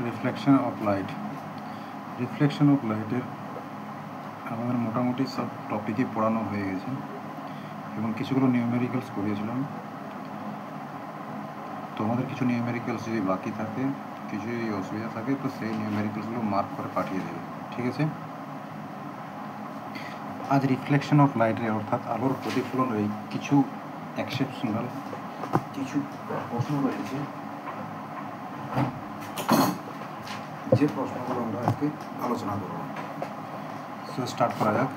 Reflection of light. Reflection of লাইটের আমাদের মোটামুটি সব টপিকই পড়ানো হয়ে গেছে এবং কিছুগুলো নিউমেরিক্যালস করিয়েছিলাম। তোমাদের কিছু নিউমেরিক্যালস যদি বাকি থাকে, কিছু যদি অসুবিধা থাকে, তো সেই নিউমেরিক্যালসগুলো মার্ক করে পাঠিয়ে দেবে, ঠিক আছে? আজ রিফ্লেকশন অফ লাইটের অর্থাৎ আলোর প্রতিফলনের এই কিছু এক্সেপশনাল কিছু প্রশ্ন রয়েছে, যে প্রশ্নগুলো আমরা আজকে আলোচনা করব। সো স্টার্ট করা যাক।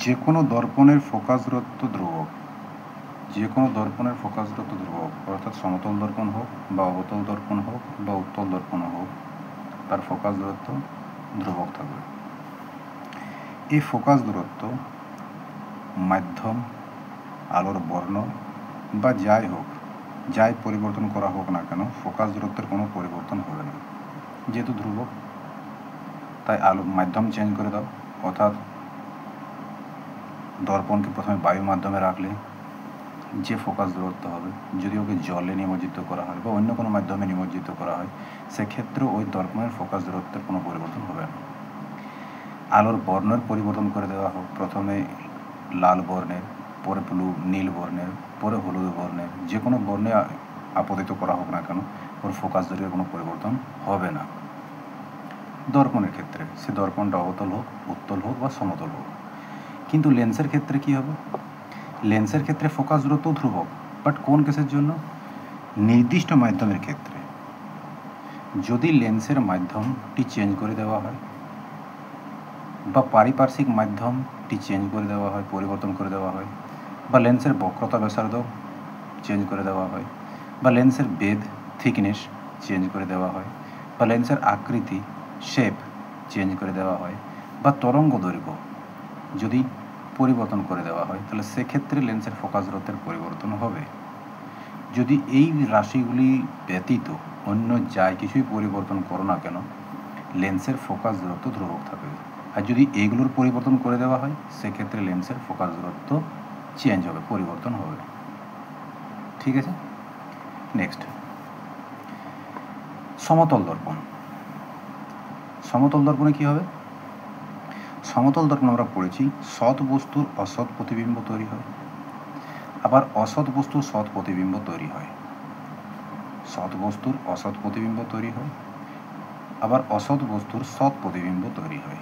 যে কোনো দর্পণের ফোকাস দূরত্ব ধ্রুবক, যে কোনো দর্পণের ফোকাস দূরত্ব ধ্রুবক, অর্থাৎ সমতল দর্পণ হোক বা অবতল দর্পণ হোক বা উত্তল দর্পণ হোক, তার ফোকাস দূরত্ব ধ্রুবক থাকবে। এই ফোকাস দূরত্ব মাধ্যম, আলোর বর্ণ বা যাই হোক, যাই পরিবর্তন করা হোক না কেন, ফোকাস দূরত্বের কোনো পরিবর্তন হবে না। যেহেতু ধ্রুবক, তাই আলো মাধ্যম চেঞ্জ করে দাও, অর্থাৎ দর্পণকে প্রথমে বায়ু মাধ্যমে রাখলে যে ফোকাস দূরত্ব হবে, যদি ওকে জলে নিমজ্জিত করা হয় বা অন্য কোনো মাধ্যমে নিমজ্জিত করা হয়, সেক্ষেত্রেও ওই দর্পণের ফোকাস দূরত্বের কোনো পরিবর্তন হবে না। আলোর বর্ণের পরিবর্তন করে দেওয়া হোক, প্রথমে লাল বর্ণের, পরে নীল বর্ণের, পরে হলুদ বর্ণের, যে কোনো বর্ণে আপতিত করা হোক না কেন, ওর ফোকাস দূরের কোনো পরিবর্তন হবে না। দর্পণের ক্ষেত্রে সে দর্পণটা অবতল হোক, উত্তল হোক বা সমতল হোক। কিন্তু লেন্সের ক্ষেত্রে কি হবে? লেন্সের ক্ষেত্রে ফোকাস দূরত্ব ধ্রুবক, বাট কোন কেসের জন্য? নির্দিষ্ট মাধ্যমের ক্ষেত্রে। যদি লেন্সের মাধ্যমটি চেঞ্জ করে দেওয়া হয় বা পারিপার্শ্বিক মাধ্যমটি চেঞ্জ করে দেওয়া হয়, পরিবর্তন করে দেওয়া হয়, বা লেন্সের বক্রতা ব্যাসার্ধ চেঞ্জ করে দেওয়া হয়, বা লেন্সের বেধ থিকনেস চেঞ্জ করে দেওয়া হয়, বা লেন্সের আকৃতি শেপ চেঞ্জ করে দেওয়া হয়, বা তরঙ্গ দৈর্ঘ্য যদি পরিবর্তন করে দেওয়া হয়, তাহলে সেক্ষেত্রে লেন্সের ফোকাস দূরত্বের পরিবর্তন হবে। যদি এই রাশিগুলি ব্যতীত অন্য যাই কিছুই পরিবর্তন করো না কেন, লেন্সের ফোকাস দূরত্ব ধ্রুবক থাকবে। আর যদি এইগুলোর পরিবর্তন করে দেওয়া হয়, সেক্ষেত্রে লেন্সের ফোকাস দূরত্ব চেঞ্জ হবে, পরিবর্তন হবে। ঠিক আছে, নেক্সট সমতল দর্পণ। সমতল দর্পণে কি হবে? সমতল দর্পণ আমরা পড়েছি সৎ বস্তুর অসৎ প্রতিবিম্ব তৈরি হয়, আবার অসৎ বস্তুর সৎ প্রতিবিম্ব তৈরি হয়। সৎ বস্তুর অসৎ প্রতিবিম্ব তৈরি হয়, আবার অসৎ বস্তুর সৎ প্রতিবিম্ব তৈরি হয়।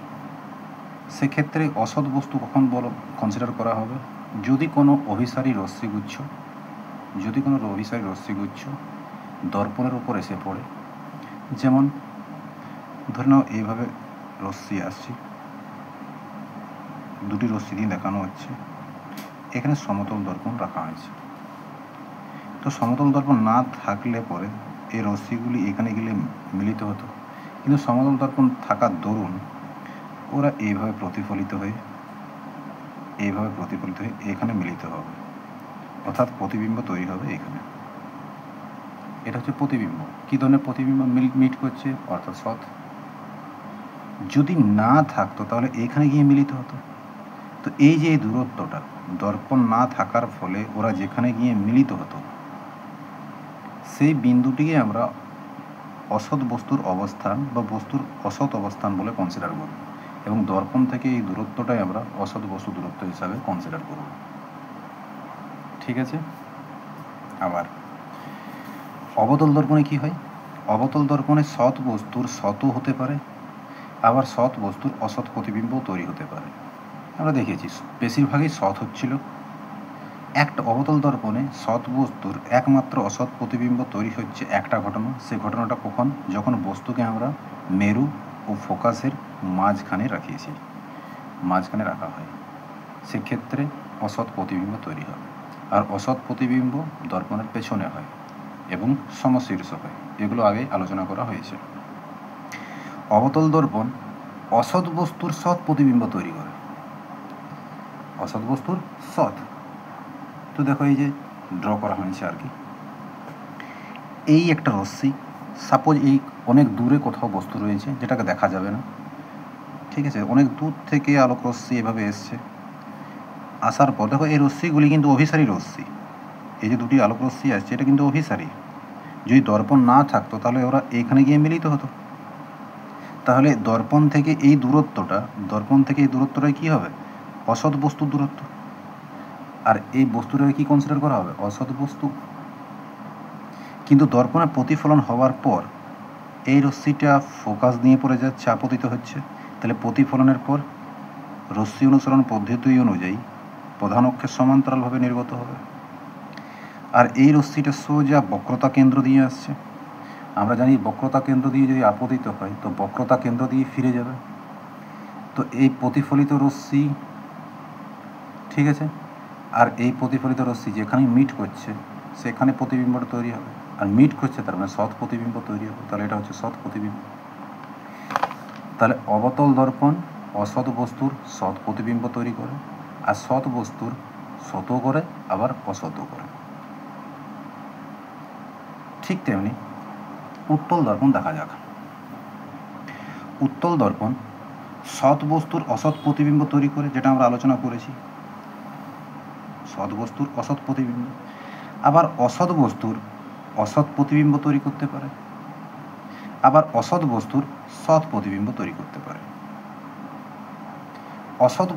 সেক্ষেত্রে অসৎ বস্তু কখন কনসিডার করা হবে? যদি কোনো অভিসারী রশ্মিগুচ্ছ দর্পণের উপর এসে পড়ে। যেমন ধরে নাও এইভাবে রশ্মি আসছে, দুটি রশ্মি দিয়ে দেখানো হচ্ছে, এখানে সমতল দর্পণ রাখা হয়েছে। তো সমতল দর্পণ না থাকলে পরে এই রশ্মিগুলি এখানে গেলে মিলিত হতো, কিন্তু সমতল দর্পণ থাকার দরুন ওরা এইভাবে প্রতিফলিত হয়ে এখানে মিলিত হবে, অর্থাৎ প্রতিবিম্ব তৈরি হবে এখানে। এটা হচ্ছে প্রতিবিম্ব। কী ধরনের প্রতিবিম্ব মিট করছে? অর্থাৎ সৎ। যদি না থাকতো তাহলে এখানে গিয়ে মিলিত হতো। তো এই যে এই দূরত্বটা, দর্পণ না থাকার ফলে ওরা যেখানে গিয়ে মিলিত হতো, সেই বিন্দুটিকে আমরা অসৎ বস্তুর অবস্থান বা বস্তুর অসৎ অবস্থান বলে কনসিডার করব, এবং দর্পণ থেকে এই দূরত্বটাই আমরা অসৎ বস্তু দূরত্ব হিসাবে কনসিডার করব। ঠিক আছে। আবার অবতল দর্পণে কি হয়? অবতল দর্পণে সৎ বস্তুর সৎও হতে পারে, আবার সৎ বস্তুর অসৎ প্রতিবিম্বও তৈরি হতে পারে। আমরা দেখেছি বেশিরভাগই সৎ হচ্ছিল। একটা অবতল দর্পণে সৎ বস্তুর একমাত্র অসৎ প্রতিবিম্ব তৈরি হচ্ছে একটা ঘটনা। সেই ঘটনাটা কখন? যখন বস্তুকে আমরা মেরু ও ফোকাসের মাঝখানে রাখা হয়, সেক্ষেত্রে অসৎ প্রতিবিম্ব তৈরি হবে। আর অসৎ প্রতিবিম্ব দর্পণের পেছনে হয় এবং সমশীর্ষ হয়। এগুলো আগে আলোচনা করা হয়েছে। অবতল দর্পণ অসৎ বস্তুর সৎ প্রতিবিম্ব তৈরি করে। অসৎ বস্তুর সৎ, তো দেখো এই যে ড্র করা হয়েছে আর কি। এই একটা রশ্মি, সাপোজ এই অনেক দূরে কোথাও বস্তু রয়েছে যেটাকে দেখা যাবে না, ঠিক আছে? অনেক দূর থেকে আলোক রশ্মি এভাবে এসছে, আসার পর দেখো এই রশ্মিগুলি কিন্তু অভিসারী রশ্মি, এই যে দুটি আলোক রশ্মি আসছে এটা কিন্তু অভিসারী। যদি দর্পণ না থাকতো তাহলে ওরা এখানে গিয়ে মিলিত হতো। তাহলে দর্পণ থেকে এই দূরত্বটাই কী হবে? অসৎ বস্তুর দূরত্ব। আর এই বস্তুটাকে কি কনসিডার করা হবে? অসৎ বস্তু। কিন্তু দর্পণে প্রতিফলন হওয়ার পর এই রশ্মিটা ফোকাস নিয়ে পড়ে যাচ্ছে, আপতিত হচ্ছে। তাহলে প্রতিফলনের পর রশ্মি অনুসরণ পদ্ধতি অনুযায়ী প্রধান অক্ষের সমান্তরালভাবে নির্গত হবে। আর এই রশ্মিটা সোজা বক্রতা কেন্দ্র দিয়ে আসছে। আমরা জানি বক্রতা কেন্দ্র দিয়ে যদি আপতিত হয় তো বক্রতা কেন্দ্র দিয়ে ফিরে যাবে। তো এই প্রতিফলিত রশ্মি, ঠিক আছে, আর এই প্রতিফলিত রশ্মি যেখানেই মিট করছে সেখানে প্রতিবিম্বটা তৈরি হবে। আর মিট করছে তার মানে সৎ প্রতিবিম্ব তৈরি হবে। তাহলে এটা হচ্ছে সৎ প্রতিবিম্ব। তাহলে অবতল দর্পণ অসৎ বস্তুর সৎ প্রতিবিম্ব তৈরি করে, আর সৎ বস্তুর সতও করে আবার অসতও করে। ঠিক তেমনি উত্তল দর্পণ দেখা যাক। উত্তল দর্পণ সৎ বস্তুর অসৎ প্রতিবিম্ব তৈরি করে, যেটা আমরা আলোচনা করেছি, সৎ বস্তুর অসৎ প্রতিবিম্ব। আবার অসৎ বস্তুর অসৎ প্রতিবিম্ব তৈরি করতে পারে, আবার অসৎ বস্তুর সৎ প্রতিবিম্ব তৈরি করতে পারে। অসৎ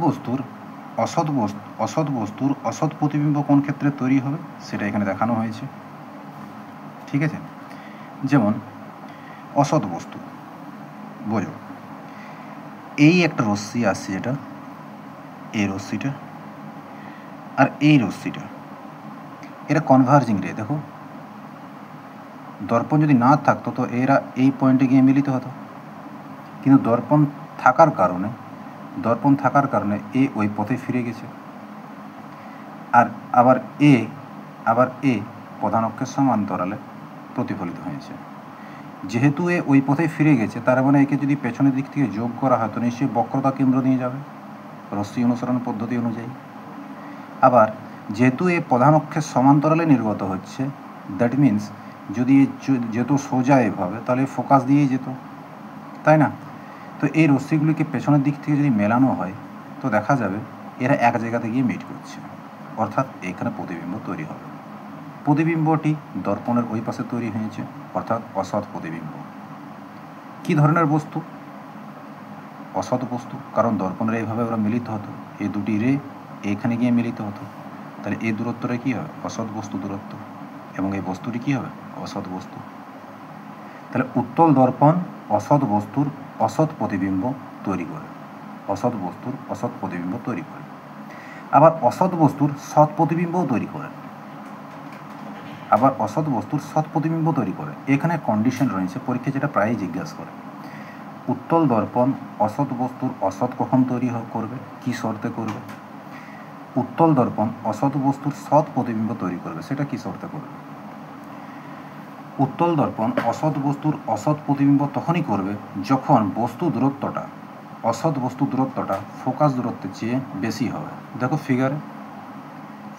বস্তুর অসৎ প্রতিবিম্ব কোন ক্ষেত্রে তৈরি হবে সেটা এখানে দেখানো হয়েছে। ঠিক আছে, যেমন অসৎ বস্তু বোঝো, এই একটা রশ্মি আসছে, যেটা এই রশ্মিটা আর এই রশ্মিটা, এরা কনভার্জিং রে। দেখো দর্পণ যদি না থাকতো তো এরা এই পয়েন্টে গিয়ে মিলিত হতো, কিন্তু দর্পণ থাকার কারণে এ ওই পথে ফিরে গেছে। আর আবার এ প্রধান অক্ষের সমান্তরালে প্রতিফলিত হয়েছে। যেহেতু এ ওই পথে ফিরে গেছে তার মানে একে যদি পেছনের দিক থেকে যোগ করা হয় তো নিশ্চয়ই বক্রতা কেন্দ্র নিয়ে যাবে রশ্মি অনুসরণ পদ্ধতি অনুযায়ী। আবার যেহেতু এ প্রধান অক্ষের সমান্তরালে নির্গত হচ্ছে, দ্যাট মিন্স যদি যেত সোজা এভাবে তাহলে ফোকাস দিয়েই যেত, তাই না? তো এই রশ্মিগুলিকে পেছনের দিক থেকে যদি মেলানো হয় তো দেখা যাবে এরা এক জায়গাতে গিয়ে মিট করছে, অর্থাৎ এখানে প্রতিবিম্ব তৈরি হবে। প্রতিবিম্বটি দর্পণের ওই পাশে তৈরি হয়েছে, অর্থাৎ অসৎ প্রতিবিম্ব। কী ধরনের বস্তু? অসৎ বস্তু, কারণ দর্পণের এইভাবে ওরা মিলিত হতো, এই দুটি রে এইখানে গিয়ে মিলিত হতো। তাহলে এই দূরত্বটা কী হবে? অসৎ বস্তু দূরত্ব, এবং এই বস্তুটি কী হবে? অসৎ বস্তু। তাহলে উত্তল দর্পণ অসৎ বস্তুর অসৎ প্রতিবিম্ব তৈরি করে, অসৎ বস্তুর অসৎ প্রতিবিম্ব তৈরি করে। আবার অসৎ বস্তুর সৎ প্রতিবিম্বও তৈরি করে, এখানে কন্ডিশন রয়েছে, পরীক্ষা যেটা প্রায়ই জিজ্ঞাসা করে। উত্তল দর্পণ অসৎ বস্তুর অসৎ কখন তৈরি করবে, কী শর্তে করবে? উত্তল দর্পণ অসৎ বস্তুর সৎ প্রতিবিম্ব তৈরি করবে, সেটা কী শর্তে করবে? উত্তল দর্পণ অসৎ বস্তুর অসৎ প্রতিবিম্ব তখনই করবে যখন অসৎ বস্তু দূরত্বটা ফোকাস দূরত্বের চেয়ে বেশি হবে। দেখো ফিগারে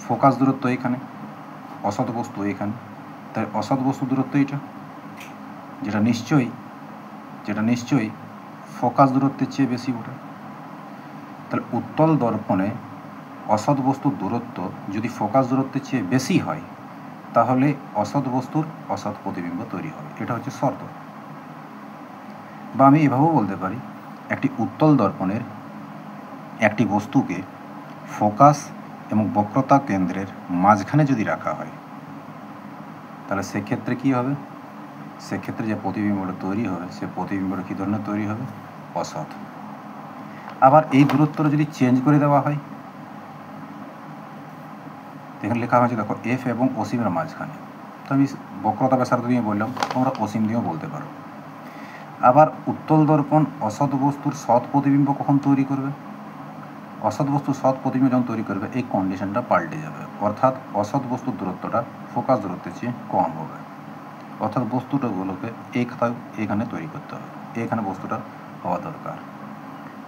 ফোকাস দূরত্ব এখানে, অসৎ বস্তু এখানে, তাই অসৎ বস্তু দূরত্ব এটা, যেটা নিশ্চয়ই ফোকাস দূরত্বের চেয়ে বেশি ওঠে। তাহলে উত্তল দর্পণে অসৎ বস্তুর দূরত্ব যদি ফোকাস দূরত্বের চেয়ে বেশি হয় তাহলে অসৎ বস্তুর অসৎ প্রতিবিম্ব তৈরি হবে, এটা হচ্ছে শর্ত। বা আমি এভাবেও বলতে পারি, একটি উত্তল দর্পণের একটি বস্তুকে ফোকাস এবং বক্রতা কেন্দ্রের মাঝখানে যদি রাখা হয় তাহলে সেক্ষেত্রে কী হবে? সেক্ষেত্রে যে প্রতিবিম্বটা তৈরি হবে সে প্রতিবিম্বটা কী ধরনের তৈরি হবে? অসৎ। আবার এই দূরত্বটা যদি চেঞ্জ করে দেওয়া হয়, এখানে লেখা হয়েছে দেখো এফ এবং অসীমের মাঝখানে, তো আমি বক্রতা ব্যাসার্ধ দিয়ে বললাম, তোমরা অসীম দিয়েও বলতে পারো। আবার উত্তল দর্পণ অসৎ বস্তুর সৎ প্রতিবিম্ব কখন তৈরি করবে? অসৎ বস্তু সৎ প্রতিবিম্ব যখন তৈরি করবে এই কন্ডিশনটা পাল্টে যাবে, অর্থাৎ অসৎ বস্তুর দূরত্বটা ফোকাস দূরত্বের চেয়ে কম হবে, অর্থাৎ বস্তুটাগুলোকে এখানে তৈরি করতে হবে, এখানে বস্তুটা হওয়া দরকার,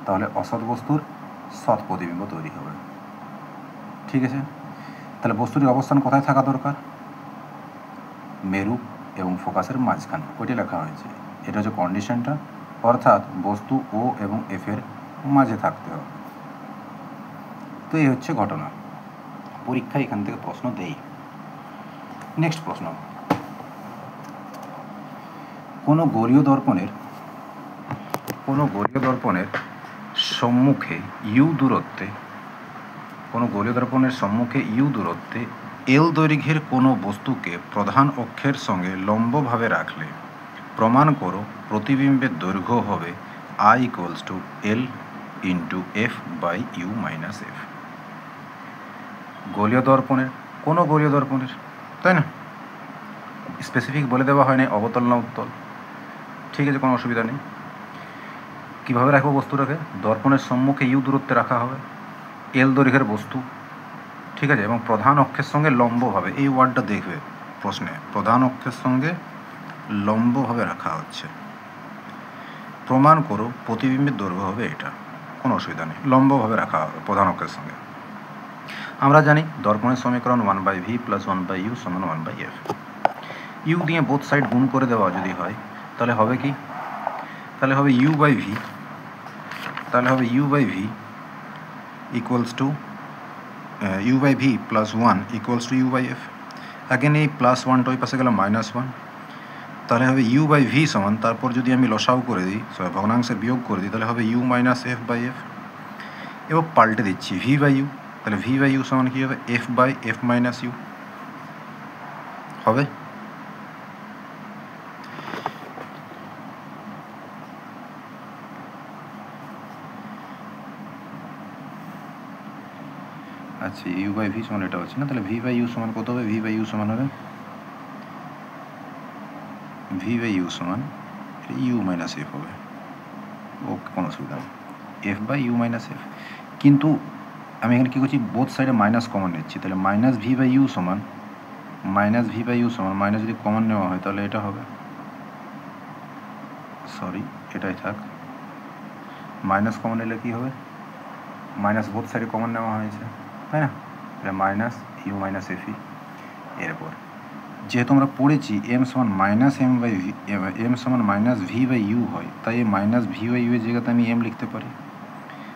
তাহলে অসৎ বস্তুর সৎ প্রতিবিম্ব তৈরি হবে। ঠিক আছে, তাহলে বস্তুটির অবস্থান কোথায় থাকা দরকার? মেরু এবং ফোকাসের মাঝখানে, ওইটি লেখা হয়েছে। এটা হচ্ছে কন্ডিশনটা, অর্থাৎ বস্তু ও এবং এফের মাঝে থাকতে হবে। তো এই হচ্ছে ঘটনা। পরীক্ষায় এখান থেকে প্রশ্ন দেই। নেক্সট প্রশ্ন, কোনো গোলীয় দর্পণের সম্মুখে ইউ দূরত্বে এল দৈর্ঘ্যের কোনো বস্তুকে প্রধান অক্ষের সঙ্গে লম্বভাবে রাখলে প্রমাণ করো প্রতিবিম্বের দৈর্ঘ্য হবে I = L × F/U - F। গোলীয় দর্পণের, তাই না? স্পেসিফিক বলে দেওয়া হয় না অবতল না উত্তল। ঠিক আছে, কোনো অসুবিধা নেই। কীভাবে রাখবো বস্তুটাকে? দর্পণের সম্মুখে ইউ দূরত্বে রাখা হবে, এল দৈর্ঘ্যের বস্তু, ঠিক আছে, এবং প্রধান অক্ষের সঙ্গে লম্বভাবে, এই ওয়ার্ডটা দেখবে প্রশ্নে, প্রধান অক্ষের সঙ্গে লম্বভাবে রাখা হচ্ছে। প্রমাণ করো প্রতিবিম্বের দৈর্ঘ্য হবে এটা। কোনো অসুবিধা নেই, লম্বভাবে রাখা হবে প্রধান অক্ষের সঙ্গে। আমরা জানি দর্পণের সমীকরণ 1/v + 1/u = 1/f। ইউ দিয়ে বোথ সাইড গুণ করে দেওয়া যদি হয় তাহলে হবে কি? তাহলে হবে u/v + 1 = u/f। अगेन এই +1 ওই পাশে গেলে -1, তাহলে হবে u/v সমান, তারপর যদি আমি লসাগু করে দিই, ভগ্নাংশের বিয়োগ করে দিই, তাহলে হবে u - f/f। এবার পাল্টে দিচ্ছি v/u, তাহলে v/u সমান কী হবে? f/f - u হবে। আচ্ছা, u/v সমান এটা হচ্ছে না, তাহলে v/u সমান কত হবে? v/u সমান হবে u - f হবে। ওকে, কোনো অসুবিধা নেই, f/u - f। কিন্তু আমি এখানে কী করছি? বোথ সাইডে মাইনাস কমন নিচ্ছি, তাহলে -v/u সমান মাইনাস যদি কমন নেওয়া হয় তাহলে এটা হবে, সরি এটাই থাক, মাইনাস কমন নিলে কী হবে? মাইনাস বোথ সাইডে কমন নেওয়া হয়েছে, তাই না? তাহলে -u - f। এরপর যেহেতু আমরা পড়েছি m সমান -v/u হয়, তাই এই -v/u এর জায়গাতে আমি m লিখতে পারি।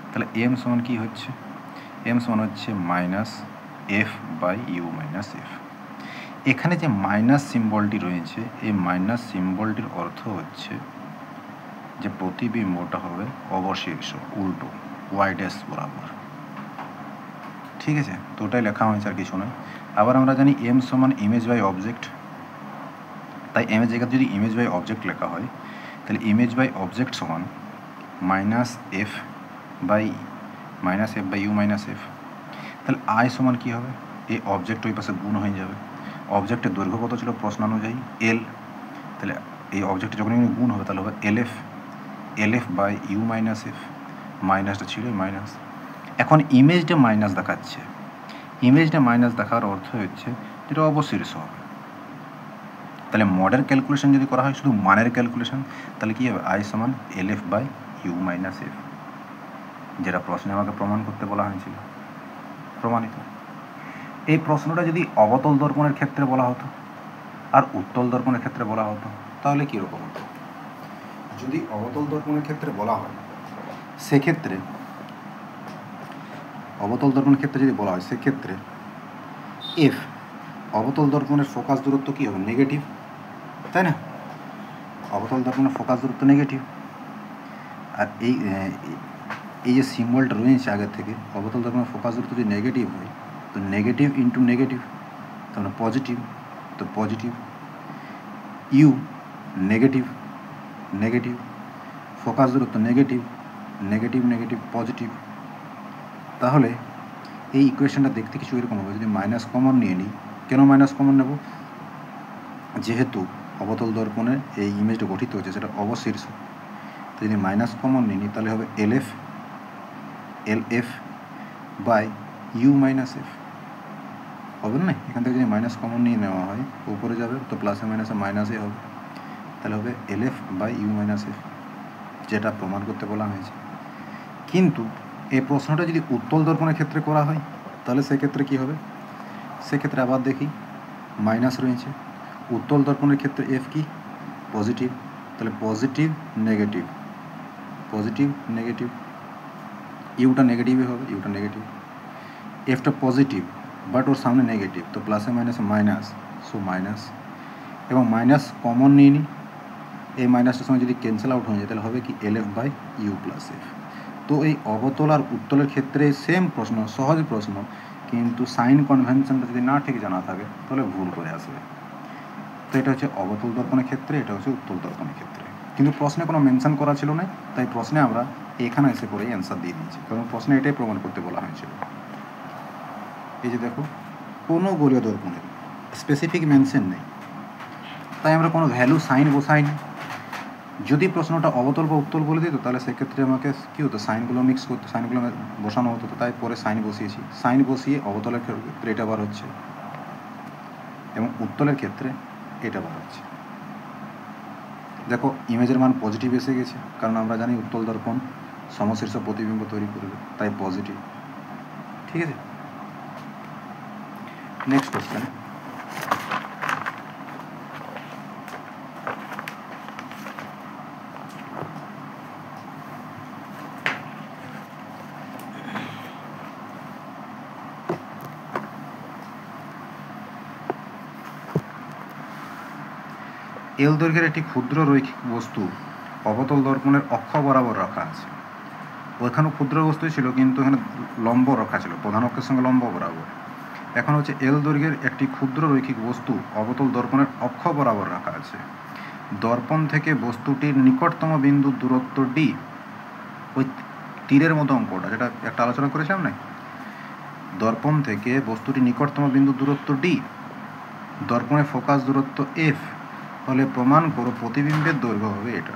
তাহলে m সমান কী হচ্ছে? m সমান হচ্ছে -f/u - f। এখানে যে মাইনাস সিম্বলটি রয়েছে, এই মাইনাস সিম্বলটির অর্থ হচ্ছে যে প্রতিবিম্বটা হবে অবশীর্ষ, উল্টো, y' বরাবর। ঠিক আছে, তো ওটাই লেখা হয়েছে, আর কিছু নয়। আবার আমরা জানি m সমান ইমেজ বাই অবজেক্ট, তাই m এর জায়গায় যদি ইমেজ বাই অবজেক্ট লেখা হয় তাহলে ইমেজ বাই অবজেক্ট সমান -f/u - f। তাহলে I সমান কী হবে? এই অবজেক্ট ওই পাশে গুণ হয়ে যাবে। অবজেক্টের দৈর্ঘ্য কত ছিল প্রশ্ন অনুযায়ী? L। তাহলে এই অবজেক্টে যখন গুণ হবে তাহলে হবে LF/u - f। মাইনাসটা ছিল মাইনাস। এখন ইমেজটা মাইনাস দেখাচ্ছে, ইমেজটা মাইনাস দেখার অর্থ হচ্ছে যেটা অবশীর্ষ হবে। তাহলে মডের ক্যালকুলেশন যদি করা হয়, শুধু মানের ক্যালকুলেশন, তাহলে কী হবে? I সমান LF/u - f, যেটা প্রশ্নে আমাকে প্রমাণ করতে বলা হয়েছিল, প্রমাণিত। এই প্রশ্নটা যদি অবতল দর্পণের ক্ষেত্রে বলা হতো আর উত্তল দর্পণের ক্ষেত্রে বলা হতো তাহলে কীরকম হতো? যদি অবতল দর্পণের ক্ষেত্রে বলা হয় সেক্ষেত্রে, অবতল দর্পণের ক্ষেত্রে যদি বলা হয় সেক্ষেত্রে f, অবতল দর্পণের ফোকাস দূরত্ব কী হবে? নেগেটিভ, তাই না? অবতল দর্পণের ফোকাস দূরত্ব নেগেটিভ। আর এই যে সিম্বলটা রয়েছে আগের থেকে, অবতল দর্পণের ফোকাস দূরত্ব যদি নেগেটিভ হয়, তো নেগেটিভ ইন্টু নেগেটিভ তার মানে পজিটিভ, তো পজিটিভ। ইউ নেগেটিভ, ফোকাস দূরত্ব নেগেটিভ, পজিটিভ। তাহলে এই ইকুয়েশনটা দেখতে কিছু এরকম হবে। যদি মাইনাস কমন নিয়ে নিই, কেন মাইনাস কমন নেব? যেহেতু অবতল দর্পণের এই ইমেজটা গঠিত হচ্ছে সেটা অবশীর্ষ, তো যদি মাইনাস কমন নিয়ে নিই তাহলে হবে LF/u - f। হবে না? এখান থেকে যদি মাইনাস কমন নিয়ে নেওয়া হয় উপরে যাবে, তো প্লাসে মাইনাসে মাইনাসে হবে, তাহলে হবে LF/u - f, যেটা প্রমাণ করতে বলা হয়েছে। কিন্তু এই প্রশ্নটা যদি উত্তল দর্পণের ক্ষেত্রে করা হয় তাহলে সেক্ষেত্রে কী হবে? সেক্ষেত্রে আবার দেখি মাইনাস রয়েছে, উত্তল দর্পণের ক্ষেত্রে এফ কি? পজিটিভ, তাহলে পজিটিভ নেগেটিভ, ইউটা নেগেটিভই হবে, ইউটা নেগেটিভ। এফটা পজিটিভ বাট ওর সামনে নেগেটিভ, তো প্লাসে মাইনাসে মাইনাস, সো মাইনাস, এবং মাইনাস কমন নিয়ে নিই, এই মাইনাসটার সঙ্গে যদি ক্যান্সেল আউট হয়ে যায় তাহলে হবে কি LF by u plus f. তো এই অবতল আর উত্তলের ক্ষেত্রে সেম প্রশ্ন, সহজ প্রশ্ন, কিন্তু সাইন কনভেনশনটা যদি না ঠিক জানা থাকে তাহলে ভুল করে আসবে। তো এটা হচ্ছে অবতল দর্পণের ক্ষেত্রে, এটা হচ্ছে উত্তল দর্পণের ক্ষেত্রে। কিন্তু প্রশ্নে কোনো মেনশন করা ছিল না, তাই প্রশ্নে আমরা এখানে এসে করেই অ্যান্সার দিয়ে দিয়েছি, কারণ প্রশ্নে এটাই প্রমাণ করতে বলা হয়েছিল। এই যে দেখো, কোনো গোলীয় দর্পণের স্পেসিফিক মেনশন নেই, তাই আমরা কোনো ভ্যালু সাইন বসাইনি। যদি প্রশ্নটা অবতল বা উত্তল বলে দিত তাহলে সেক্ষেত্রে আমাকে কী হতো, সাইনগুলো মিক্স করতে, সাইনগুলো বসানো হতো, তাই পরে সাইন বসিয়েছি। সাইন বসিয়ে অবতলের ক্ষেত্রে এটা বার হচ্ছে এবং উত্তলের ক্ষেত্রে এটা বার হচ্ছে। দেখো ইমেজের মান পজিটিভ এসে গেছে, কারণ আমরা জানি উত্তল দর্পণ সমশীর্ষ প্রতিবিম্ব তৈরি করবে, তাই পজিটিভ। ঠিক আছে, নেক্সট কোশ্চেন। এল দৈর্ঘ্যের একটি ক্ষুদ্র রৈখিক বস্তু অবতল দর্পণের অক্ষ বরাবর রাখা আছে। ওইখানেও ক্ষুদ্র বস্তুই ছিল, কিন্তু এখানে লম্ব রাখা ছিল, প্রধান অক্ষের সঙ্গে লম্ব বরাবর। এখন হচ্ছে এল দৈর্ঘ্যের একটি ক্ষুদ্র রৈখিক বস্তু অবতল দর্পণের অক্ষ বরাবর রাখা আছে। দর্পণ থেকে বস্তুটির নিকটতম বিন্দুর দূরত্ব ডি, ওই তীরের মতো অঙ্কটা যেটা একটা আলোচনা করেছিলাম না, দর্পণ থেকে বস্তুটির নিকটতম বিন্দুর দূরত্ব ডি, দর্পণের ফোকাস দূরত্ব এফ, হলে প্রমাণ করো প্রতিবিম্বের দৈর্ঘ্য হবে এটা।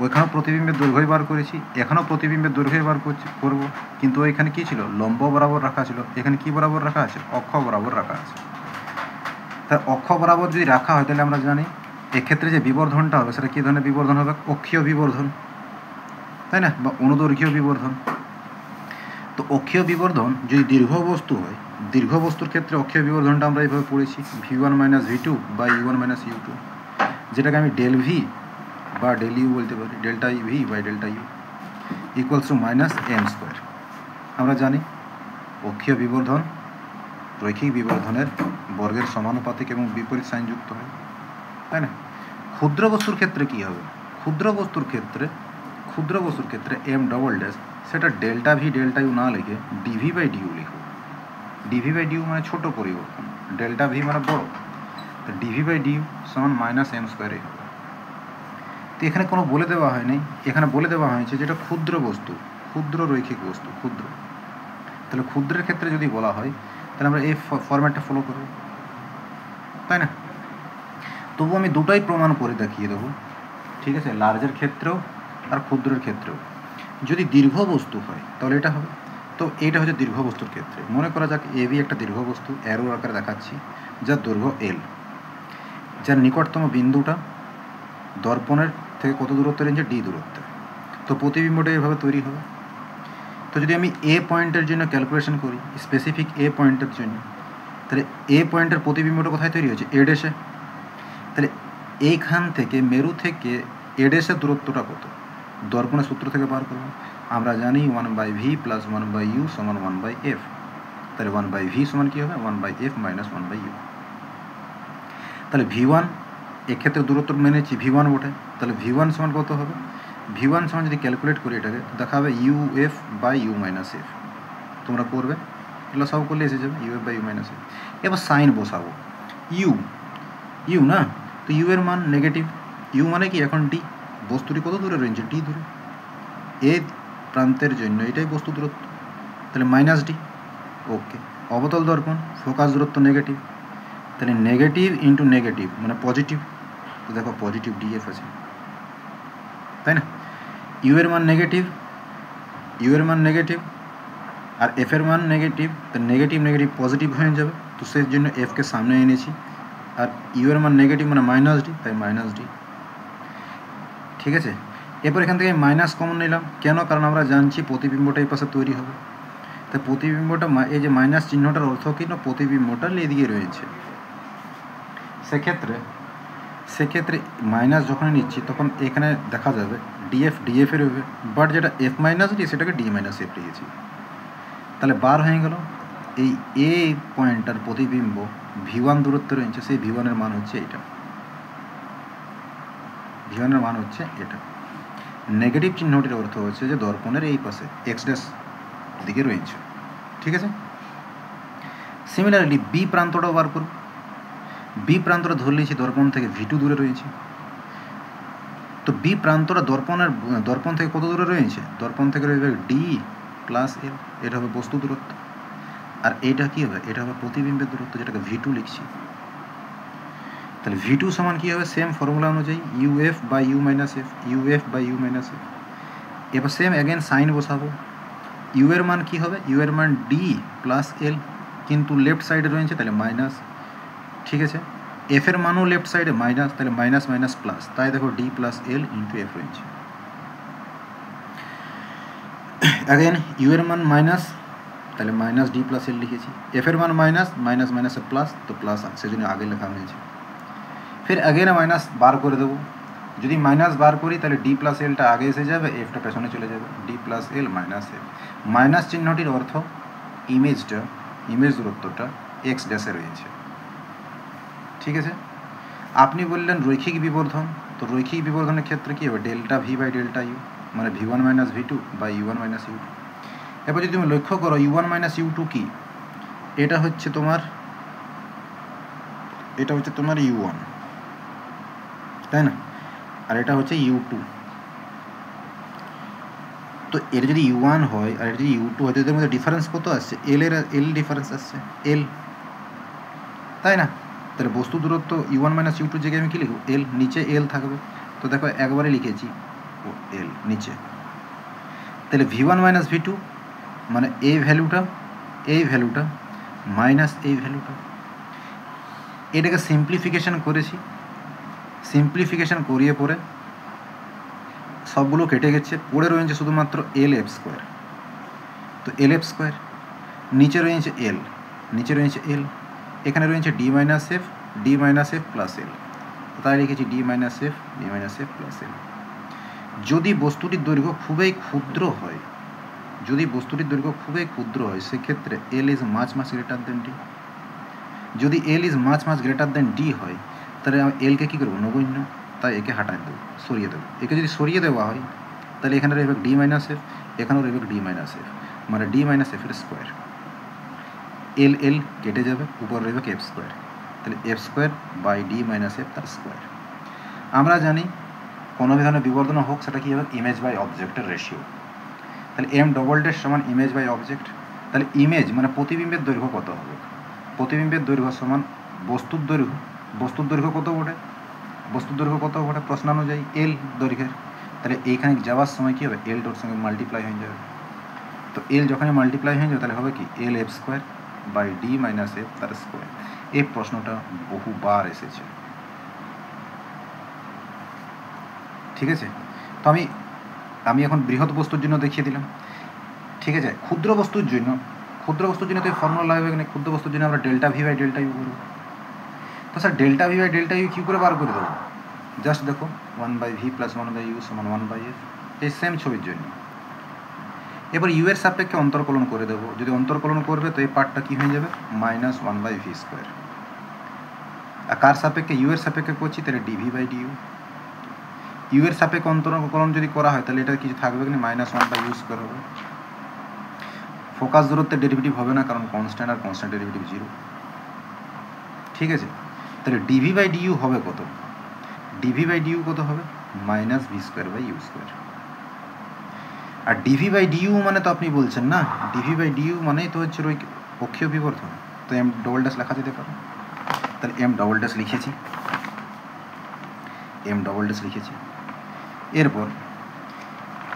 ওইখানেও প্রতিবিম্বের দৈর্ঘ্যই বার করেছি, এখানেও প্রতিবিম্বের দৈর্ঘ্যই বার করবো, কিন্তু ওইখানে কী ছিল, লম্ব বরাবর রাখা ছিল, এখানে কি বরাবর রাখা আছে, অক্ষ বরাবর রাখা আছে। তাই অক্ষ বরাবর যদি রাখা হয় তাহলে আমরা জানি এক্ষেত্রে যে বিবর্ধনটা হবে সেটা কী ধরনের বিবর্ধন হবে, অক্ষীয় বিবর্ধন, তাই না, বা অনুদৈর্ঘ্যীয় বিবর্ধন। তো অক্ষীয় বিবর্ধন যদি দীর্ঘ বস্তু হয়, দীর্ঘ বস্তুর ক্ষেত্রে অক্ষীয় বিবর্ধনটা আমরা এইভাবে পড়েছি, V1 মাইনাস V2 বা U1 মাইনাস U2, যেটাকে আমি ডেল ভি বা ডেল ইউ বলতে পারি, delta v by delta u equals to minus m square. আমরা জানি অক্ষীয় বিবর্ধন রৈখিক বিবর্ধনের বর্গের সমানুপাতিক এবং বিপরীত সাইনযুক্ত হয়, তাই না। ক্ষুদ্র বস্তুর ক্ষেত্রে কী হবে, ক্ষুদ্র বস্তুর ক্ষেত্রে এম ডবল ড্যাশ, সেটা ডেল্টা ভি ডেল্টা ইউ না লিখে ডিভি বাই ডিউ লিখব। ডিভি বাই ডিউ মানে ছোটো পরিবর্তন, ডেল্টা ভি মানে বড়, তো ডিভি বাই ডিউ সমান মাইনাস এম স্কোয়ারই হবে। তো এখানে কোনো বলে দেওয়া হয়নি, এখানে বলে দেওয়া হয়েছে যেটা ক্ষুদ্র বস্তু, ক্ষুদ্র রৈখিক বস্তু, ক্ষুদ্র। তাহলে ক্ষুদ্রের ক্ষেত্রে যদি বলা হয় তাহলে আমরা এই ফরম্যাটটা ফলো করব, তাই না। তবু আমি দুটাই প্রমাণ করে দেখিয়ে দেবো, ঠিক আছে, লার্জের ক্ষেত্রেও আর ক্ষুদ্রের ক্ষেত্রেও। যদি দীর্ঘ বস্তু হয় তাহলে এটা হবে। তো এইটা হচ্ছে দীর্ঘ বস্তুর ক্ষেত্রে। মনে করা যাক এবি একটা দীর্ঘ বস্তু, অ্যারো আকারে দেখাচ্ছি, যার দৈর্ঘ্য এল, যার নিকটতম বিন্দুটা দর্পণের থেকে কত দূরত্বে রেঞ্জে, ডি দূরত্বে। তো প্রতিবিম্বটা এভাবে তৈরি হবে। তো যদি আমি এ পয়েন্টের জন্য ক্যালকুলেশন করি, স্পেসিফিক এ পয়েন্টের জন্য, তাহলে এ পয়েন্টের প্রতিবিম্বটা কোথায় তৈরি হয়েছে, এ ড্যাশে। তাহলে এইখান থেকে মেরু থেকে এ ড্যাশের দূরত্বটা কত, দর্পণের সূত্র থেকে বার করব। আমরা জানি 1/v প্লাস 1/u সমান 1/f। তাহলে 1/v সমান কী হবে, 1/f মাইনাস 1/u। তাহলে V1 এক্ষেত্রে দূরত্ব মেনেছি V1 বটে, তাহলে V1 সমান কত হবে, V1 সমান যদি ক্যালকুলেট করি এটাকে দেখা হবে UF by u minus f. তোমরা করবে, এগুলো সব করলে এসে যাবে UF by u minus f. এবার সাইন বসাবো, ইউ না, তো ইউ এর মান নেগেটিভ, ইউ মানে কি এখন ডি, বস্তুটি কত দূরে রয়েছে, ডি দূরে, এ প্রান্তের জন্য এটাই বস্তু দূরত্ব, তাহলে মাইনাস ডি। ওকে, অবতল দর্পণ ফোকাস দূরত্ব নেগেটিভ, তাহলে নেগেটিভ ইন্টু নেগেটিভ মানে পজিটিভ, তো দেখো পজিটিভ ডিএফ আছে, তাই না। ইউ এর মান নেগেটিভ আর এফ এর মান নেগেটিভ, তো নেগেটিভ নেগেটিভ পজিটিভ হয়ে যাবে, তো সেই জন্য এফকে সামনে এনেছি। আর ইউ এর মান নেগেটিভ মানে মাইনাস ডি, তাই মাইনাস ডি। ঠিক আছে, এরপর এখান থেকে মাইনাস কমন নিলাম, কেন, কারণ আমরা জানছি প্রতিবিম্বটা এই পাশে তৈরি হবে। তাই প্রতিবিম্বটা, এই যে মাইনাস চিহ্নটার অর্থ কি না, প্রতিবিম্বটা এদিকে রয়েছে। সেক্ষেত্রে মাইনাস যখন নিচ্ছি তখন এখানে দেখা যাবে ডিএফ ডিএফের হবে, বাট যেটা এফ মাইনাস ডি সেটাকে ডি মাইনাস এফ লিখেছি। তাহলে বার হয়ে গেল এই এ পয়েন্টটার প্রতিবিম্ব v1 দূরত্বে রয়েছে, সেই v1 এর মান হচ্ছে এটা, v1 এর মান হচ্ছে এটা। নেগেটিভ চিহ্নটির অর্থ হচ্ছে যে দর্পণের এই পাশে এক্স ড্যাশ দিকে রয়েছে, ঠিক আছে। সিমিলারলি বি প্রান্তটাও বার করব। বি প্রান্তটা ধরে নিয়েছি দর্পণ থেকে v2 দূরে রয়েছে। তো বি প্রান্তটা দর্পণ থেকে কত দূরে রয়েছে? দর্পণ থেকে রয়েছে ডি প্লাস এল, এটা হবে বস্তু দূরত্ব। আর এটা কি হবে? এটা হবে প্রতিবিম্বের দূরত্ব, যেটাকে v2 লিখছি। তাহলে v2 সমান কি হবে? সেম ফর্মুলা অনুযায়ী uf by u minus f, uf by u minus f. এবার সেম অ্যাগেন সাইন বসাবো। ইউ এর মান কি হবে? ইউ এর মান ডি প্লাস এল, কিন্তু লেফট সাইডে রয়েছে তাহলে মাইনাস, ঠিক আছে। এফ এর মানও লেফট সাইডে মাইনাস, তাহলে মাইনাস মাইনাস প্লাস, তাই দেখো D plus L into F রয়েছে। অ্যাগেন ইউ এর মান মাইনাস, তাহলে মাইনাস ডি প্লাস এল লিখেছি। এফ এর মান মাইনাস, মাইনাস মাইনাসে প্লাস, তো প্লাস সেজন্য আগে লেখা হয়েছে। ফির অ্যাগেন মাইনাস বার করে দেবো। যদি মাইনাস বার করি তাহলে ডি প্লাস এলটা আগে এসে যাবে, এফটা পেছনে চলে যাবে, D plus L minus F. Minus চিহ্নটির অর্থ ইমেজ দূরত্বটা এক্স ড্যাশে রয়েছে, ঠিক আছে। আপনি বললেন রৈখিক বিবর্ধন, তো রৈখিক বিবর্ধনের ক্ষেত্রে কী হবে? Delta v by delta u, মানে v1 minus v2 by u1 minus u2। এবার যদি তুমি লক্ষ্য করো u1 মাইনাস u2 কি? এটা হচ্ছে তোমার u1, তাই না? আর এটা হচ্ছে u2। তো এর যদি u1 হয় আর এর যদি u2 হয়, এদের মধ্যে ডিফারেন্স কত আসছে? এল ডিফারেন্স আসছে, এল, তাই না? তাহলে বস্তু দূরত্ব u1 মাইনাস u2 জায়গায় আমি কী লিখব? এল, নিচে এল থাকবে। তো দেখো একবারে লিখেছি ও এল নিচে। তাহলে v1 মাইনাস v2 মানে এই ভ্যালুটা মাইনাস এই ভ্যালুটা। এটাকে সিম্পলিফিকেশান করেছি, সিম্পলিফিকেশান করিয়ে পরে সবগুলো কেটে গেছে, পড়ে রয়েছে শুধুমাত্র এল এফ স্কোয়ার। তো এল এফ স্কোয়ার, নিচে রয়েছে এল, এখানে রয়েছে d minus f plus l, তাই লিখেছি d minus f plus l. যদি বস্তুটির দৈর্ঘ্য খুবই ক্ষুদ্র হয়, সেক্ষেত্রে l is much greater than d. যদি l is much greater than d হয়, তাহলে আমি এলকে কী করবো? নগণ্য, তাই একে হাঁটায় দেবো, সরিয়ে দেবো। একে যদি সরিয়ে দেওয়া হয় তাহলে এখানে রইবে ডি মাইনাস এফ, এখানেও রইবে ডি মাইনাস এফ, মানে ডি মাইনাস এফের স্কোয়ার। এল কেটে যাবে, উপর রইবে এফ স্কোয়ার, তাহলে f square by d minus f তার স্কোয়ার। আমরা জানি কোনো ধরনের বিবর্ধন হোক সেটা কী হবে? ইমেজ বাই অবজেক্টের রেশিও। তাহলে এম ডবল ড্যাশ সমান ইমেজ বাই অবজেক্ট। তাহলে ইমেজ মানে প্রতিবিম্বের দৈর্ঘ্য কত হবে? প্রতিবিম্বের দৈর্ঘ্য সমান বস্তুর দৈর্ঘ্য কত ওঠে? প্রশ্নানুযায়ী এল দৈর্ঘ্যের। তাহলে এইখানে যাওয়ার সময় কী হবে? এল ডোর সঙ্গে মাল্টিপ্লাই হয়ে যাবে। তো এল যখনই মাল্টিপ্লাই হয়ে যাবে তাহলে হবে কি? L f square by d minus f তার স্কোয়ার। এই প্রশ্নটা বহুবার এসেছে, ঠিক আছে। তো আমি এখন বৃহৎ বস্তুর জন্য দেখিয়ে দিলাম, ঠিক আছে। ক্ষুদ্র বস্তুর জন্য তো ফর্মুলা লাগবে, এখানে ক্ষুদ্র বস্তুর জন্য আমরা delta v by delta u করবো। তো sir delta v by delta u কী করে বার করে দেবো? জাস্ট দেখো 1/v প্লাস 1/u সমান 1/f, এই সেম ছবির জন্য। এবার ইউ এর সাপেক্ষে অন্তর্কলন করে দেবো। যদি অন্তর্কলন করবে তো এই পার্টটা কী হয়ে যাবে? Minus 1/v square. আর কার সাপেক্ষে? ইউ এর সাপেক্ষে করছি, তাহলে ডিভি বাই ডিউ। ইউ এর সাপেক্ষে অন্তর্কলন যদি করা হয় তাহলে এটা কিছু থাকবে কি? মাইনাস 1/u স্কোয়ার হবে। ফোকাস দূরত্বের ডেরিভেটিভ হবে না, কারণ কনস্ট্যান্ট, আর কনস্ট্যান্ট ডেরিভেটিভ 0, ঠিক আছে। তাহলে ডিভি বাই ডিউ হবে কত? ডিভি বাই ডিউ কত হবে? Minus v square by u square. আর ডিভি বাই ডিউ মানে তো আপনি বলছেন না, ডিভি বাই ডিউ মানেই তো হচ্ছে অক্ষীয় বিবর্ধন। তো এম ডবল ড্যাশ লেখা যেতে পারে, তাহলে এম ডবল ড্যাশ লিখেছি। এরপর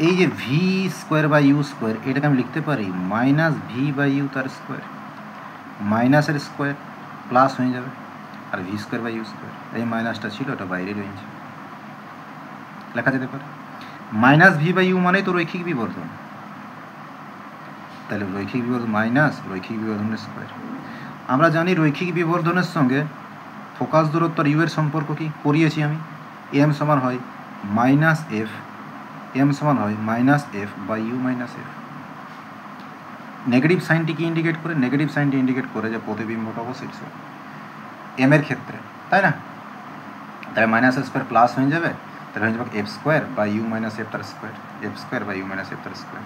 এই যে v square by u square, এটাকে আমি লিখতে পারি মাইনাস ভি বাই ইউ তার স্কোয়ার। মাইনাসের স্কোয়ার প্লাস হয়ে যাবে, আর v square by u square, এই মাইনাসটা ছিল ওটা বাইরে রয়েছে, লেখা যেতে পারে। মাইনাস ভি বাই ইউ মানেই তো রৈখিক বিবর্ধন, তাহলে রৈখিক বিবর্ধন মাইনাস রৈখিক বিবর্ধনের স্কোয়ার। আমরা জানি রৈখিক বিবর্ধনের সঙ্গে ফোকাস দূরত্ব আর ইউ এর সম্পর্ক কি করিয়েছি আমি। এম সমান হয় minus f by u minus f. Negative সাইনটি কি ইন্ডিকেট করে? নেগেটিভ সাইনটি ইন্ডিকেট করে যে প্রতিবিম্বটা অবশ্যই এম এর ক্ষেত্রে, তাই না? তাহলে মাইনাস এ স্কোয়ার প্লাস হয়ে যাবে, তাহলে হয়ে যাবে f square by u minus f তার square, f square by u minus f তার স্কোয়ার।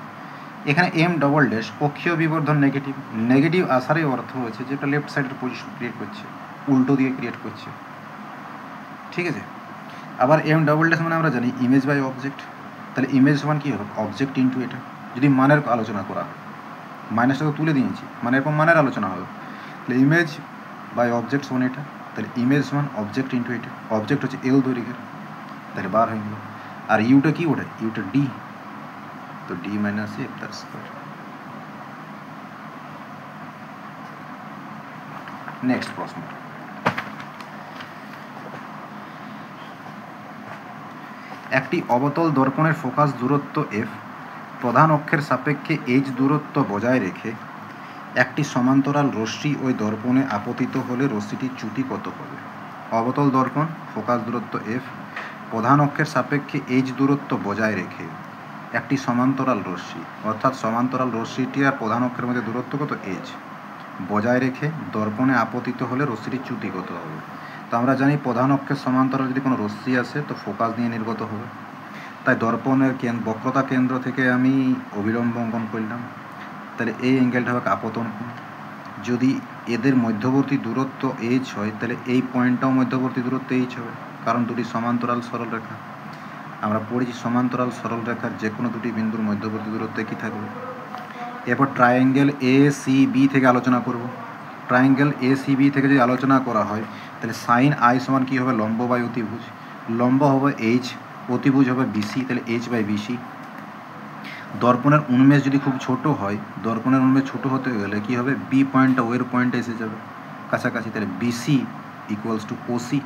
এখানে এম ডবল ড্যাশ অক্ষীয় বিবর্ধন নেগেটিভ, নেগেটিভ আসারই অর্থ হচ্ছে যে এটা লেফট সাইডের পজিশন ক্রিয়েট করছে, উল্টো দিয়ে ক্রিয়েট করছে, ঠিক আছে? আবার এম ডবল ড্যাশ মানে আমরা জানি ইমেজ বাই অবজেক্ট, তাহলে ইমেজ সমান কী হবে? অবজেক্ট ইন্টু এটা, যদি মানের আলোচনা করা হয়, মাইনাসটা তো তুলে দিয়েছি, মানে এরকম মানের আলোচনা হবে, তাহলে ইমেজ বাই অবজেক্ট সমান এটা, তাহলে ইমেজ সমান অবজেক্ট ইন্টু এটা, অবজেক্ট হচ্ছে এল দৈর্ঘ্যের, তাহলে বার হয়ে গেল। আর ইউটা কি ওটা? ইউটা ডি, তো ডি মাইনাস এফ তার স্কোয়ার। নেক্সট প্রশ্ন, একটি অবতল দর্পণের ফোকাস দূরত্ব এফ প্রধান অক্ষের সাপেক্ষে এইচ দূরত্ব বজায় রেখে একটি সমান্তরাল রশ্মি ওই দর্পণে আপতিত হলে রশ্মিটির চ্যুতি কত হবে? অবতল দর্পণ, ফোকাস দূরত্ব এফ, প্রধান অক্ষের সাপেক্ষে এইচ দূরত্ব বজায় রেখে একটি সমান্তরাল রশ্মি, অর্থাৎ সমান্তরাল রশ্মিটি আর প্রধান অক্ষের মধ্যে দূরত্ব কত? এইচ, বজায় রেখে দর্পণে আপতিত হলে রশ্মিটির চ্যুতি কত হবে? তো আমরা জানি প্রধান অক্ষের সমান্তরাল যদি কোনো রশ্মি আসে তো ফোকাস নিয়ে নির্গত হবে, তাই দর্পণের বক্রতা কেন্দ্র থেকে আমি অবিলম্ব অঙ্কন করলাম, তাহলে এই অ্যাঙ্গেলটা হবে আপতন কোণ। যদি এদের মধ্যবর্তী দূরত্ব এইচ হয় তাহলে এই পয়েন্টটাও মধ্যবর্তী দূরত্ব এইচ হবে, কারণ দুটি সমান্তরাল সরল রেখা। আমরা পড়েছি সমান্তরাল সরল রেখার যে কোনো দুটি বিন্দুর মধ্যবর্তী দূরত্ব কী থাকবে। এরপর ট্রায়াঙ্গেল এ সি বি থেকে আলোচনা করব। ট্রায়াঙ্গেল এ সি বি থেকে যদি আলোচনা করা হয় তাহলে সাইন আই সমান কী হবে? লম্ব বাই অতিভুজ, লম্ব হবে এইচ, অতিভুজ হবে বিসি, তাহলে এইচ বাই বিসি। দর্পণের উন্মেষ যদি খুব ছোট হয়, দর্পণের উন্মেষ ছোট হতে গেলে কী হবে? বি পয়েন্টটা ওয়ের পয়েন্টে এসে যাবে কাছাকাছি, তাহলে বিসি ইকুয়ালস টু ওসি,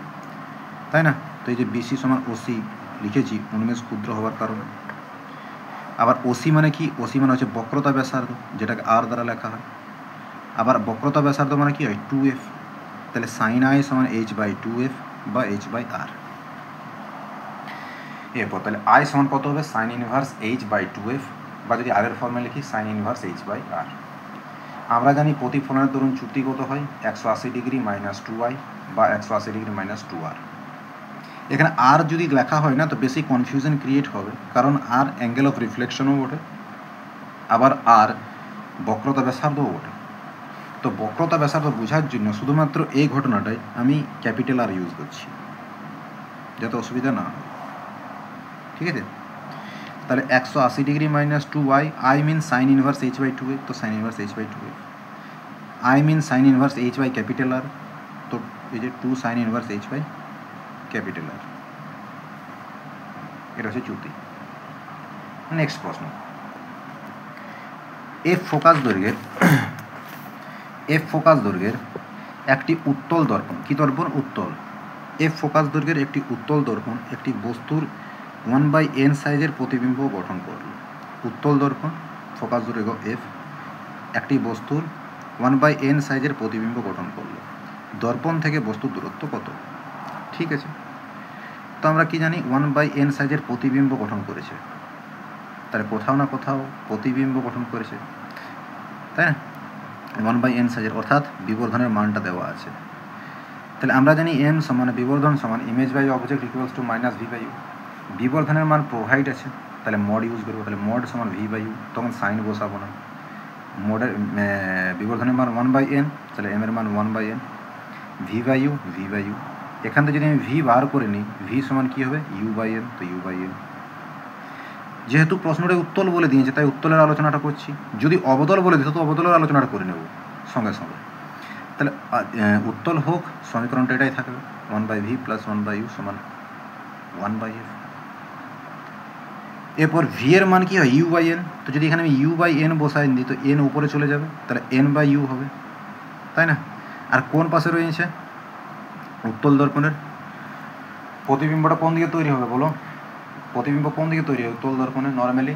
তাই না? তো এই যে বিসি সমান ওসি লিখেছি উন্মেষ ক্ষুদ্র হওয়ার কারণে। আবার ওসি মানে কি? ওসি মানে হচ্ছে বক্রতা ব্যাসার্ধ, যেটাকে আর দ্বারা লেখা হয়। আবার বক্রতা ব্যাসার্ধ মানে কি হয়? 2f, তাহলে সাইন আই সমান এইচ বাই 2f বা এইচ বাই আর। এরপর তাহলে আই সমান কত হবে? Sign inverse h by 2f, বা যদি আর এর ফর্মে লিখি সাইন ইনভার্স এইচ বাই আর। আমরা জানি প্রতিফলনের দরুন চ্যুতি কত হয়? 180 ডিগ্রি মাইনাস 2i বা 180 ডিগ্রি মাইনাস 2r। এখানে আর যদি লেখা হয় না তো বেশি কনফিউশন ক্রিয়েট হবে, কারণ আর অ্যাঙ্গেল অফ রিফ্লেকশনও ওঠে, আবার আর বক্রতা ব্যাসার্ধও ওঠে। তো বক্রতা ব্যাসার্ধ বোঝার জন্য শুধুমাত্র এই ঘটনাটাই আমি ক্যাপিটাল আর ইউজ করছি, যাতে অসুবিধা না হয়, ঠিক আছে? তাহলে 180 degree minus 2y, I mean sine inverse h by 2a, তো sine inverse h by 2a, I mean sine inverse h by capital R, তো এই যে 2 sine inverse h by capital R, এটা হচ্ছে চ্যুতি। নেক্সট প্রশ্ন, এফ ফোকাস দৈর্ঘ্যের একটি উত্তল দর্পণ, কি দর্পণ? উত্তল। এফ ফোকাস দৈর্ঘ্যের একটি উত্তল দর্পণ একটি বস্তুর 1/n সাইজের প্রতিবিম্ব গঠন করল। উত্তল দর্পণ, ফোকাস দৈর্ঘ্য এফ, একটি বস্তুর 1/n সাইজের প্রতিবিম্ব গঠন করল। দর্পণ থেকে বস্তুর দূরত্ব কত? ঠিক আছে, তো আমরা কি জানি 1/n সাইজের প্রতিবিম্ব গঠন করেছে, তাহলে কোথাও না কোথাও প্রতিবিম্ব গঠন করেছে, তাই না? 1/n সাইজের, অর্থাৎ বিবর্ধনের মানটা দেওয়া আছে। তাহলে আমরা জানি এম সমান বিবর্ধন সমান image by object equals to minus v by u. বিবর্ধনের মান প্রোভাইড আছে, তাহলে মড ইউজ করবো, তাহলে মড সমান ভি বাই ইউ, তখন সাইন বসাবো না। মডের বিবর্ধনের মান 1/n, তাহলে এম এর মান 1/n, ভি বাই ইউ, এখান থেকে যদি আমি ভি বার করে নিই, ভি সমান কী হবে? ইউ বাই এন, তো ইউ বাই এন। যেহেতু প্রশ্নটা উত্তল বলে দিয়েছে তাই উত্তলের আলোচনাটা করছি, যদি অবতল বলে দিত তো অবতলের আলোচনাটা করে নেব সঙ্গে সঙ্গে। তাহলে উত্তল হোক, সমীকরণটা এটাই থাকবে, 1/v প্লাস 1/u সমান 1/f। এরপর ভি এর মান কি হয়? ইউ বাই এন, তো যদি এখানে আমি ইউ বাই এন বসাই দিই তো এন উপরে চলে যাবে, তাহলে এন বাই ইউ হবে, তাই না? আর কোন পাশে রয়েছে? উত্তল দর্পণের প্রতিবিম্বটা কোন দিকে তৈরি হবে বলো? প্রতিবিম্ব কোন দিকে তৈরি হয় উত্তল দর্পণে? নর্মালি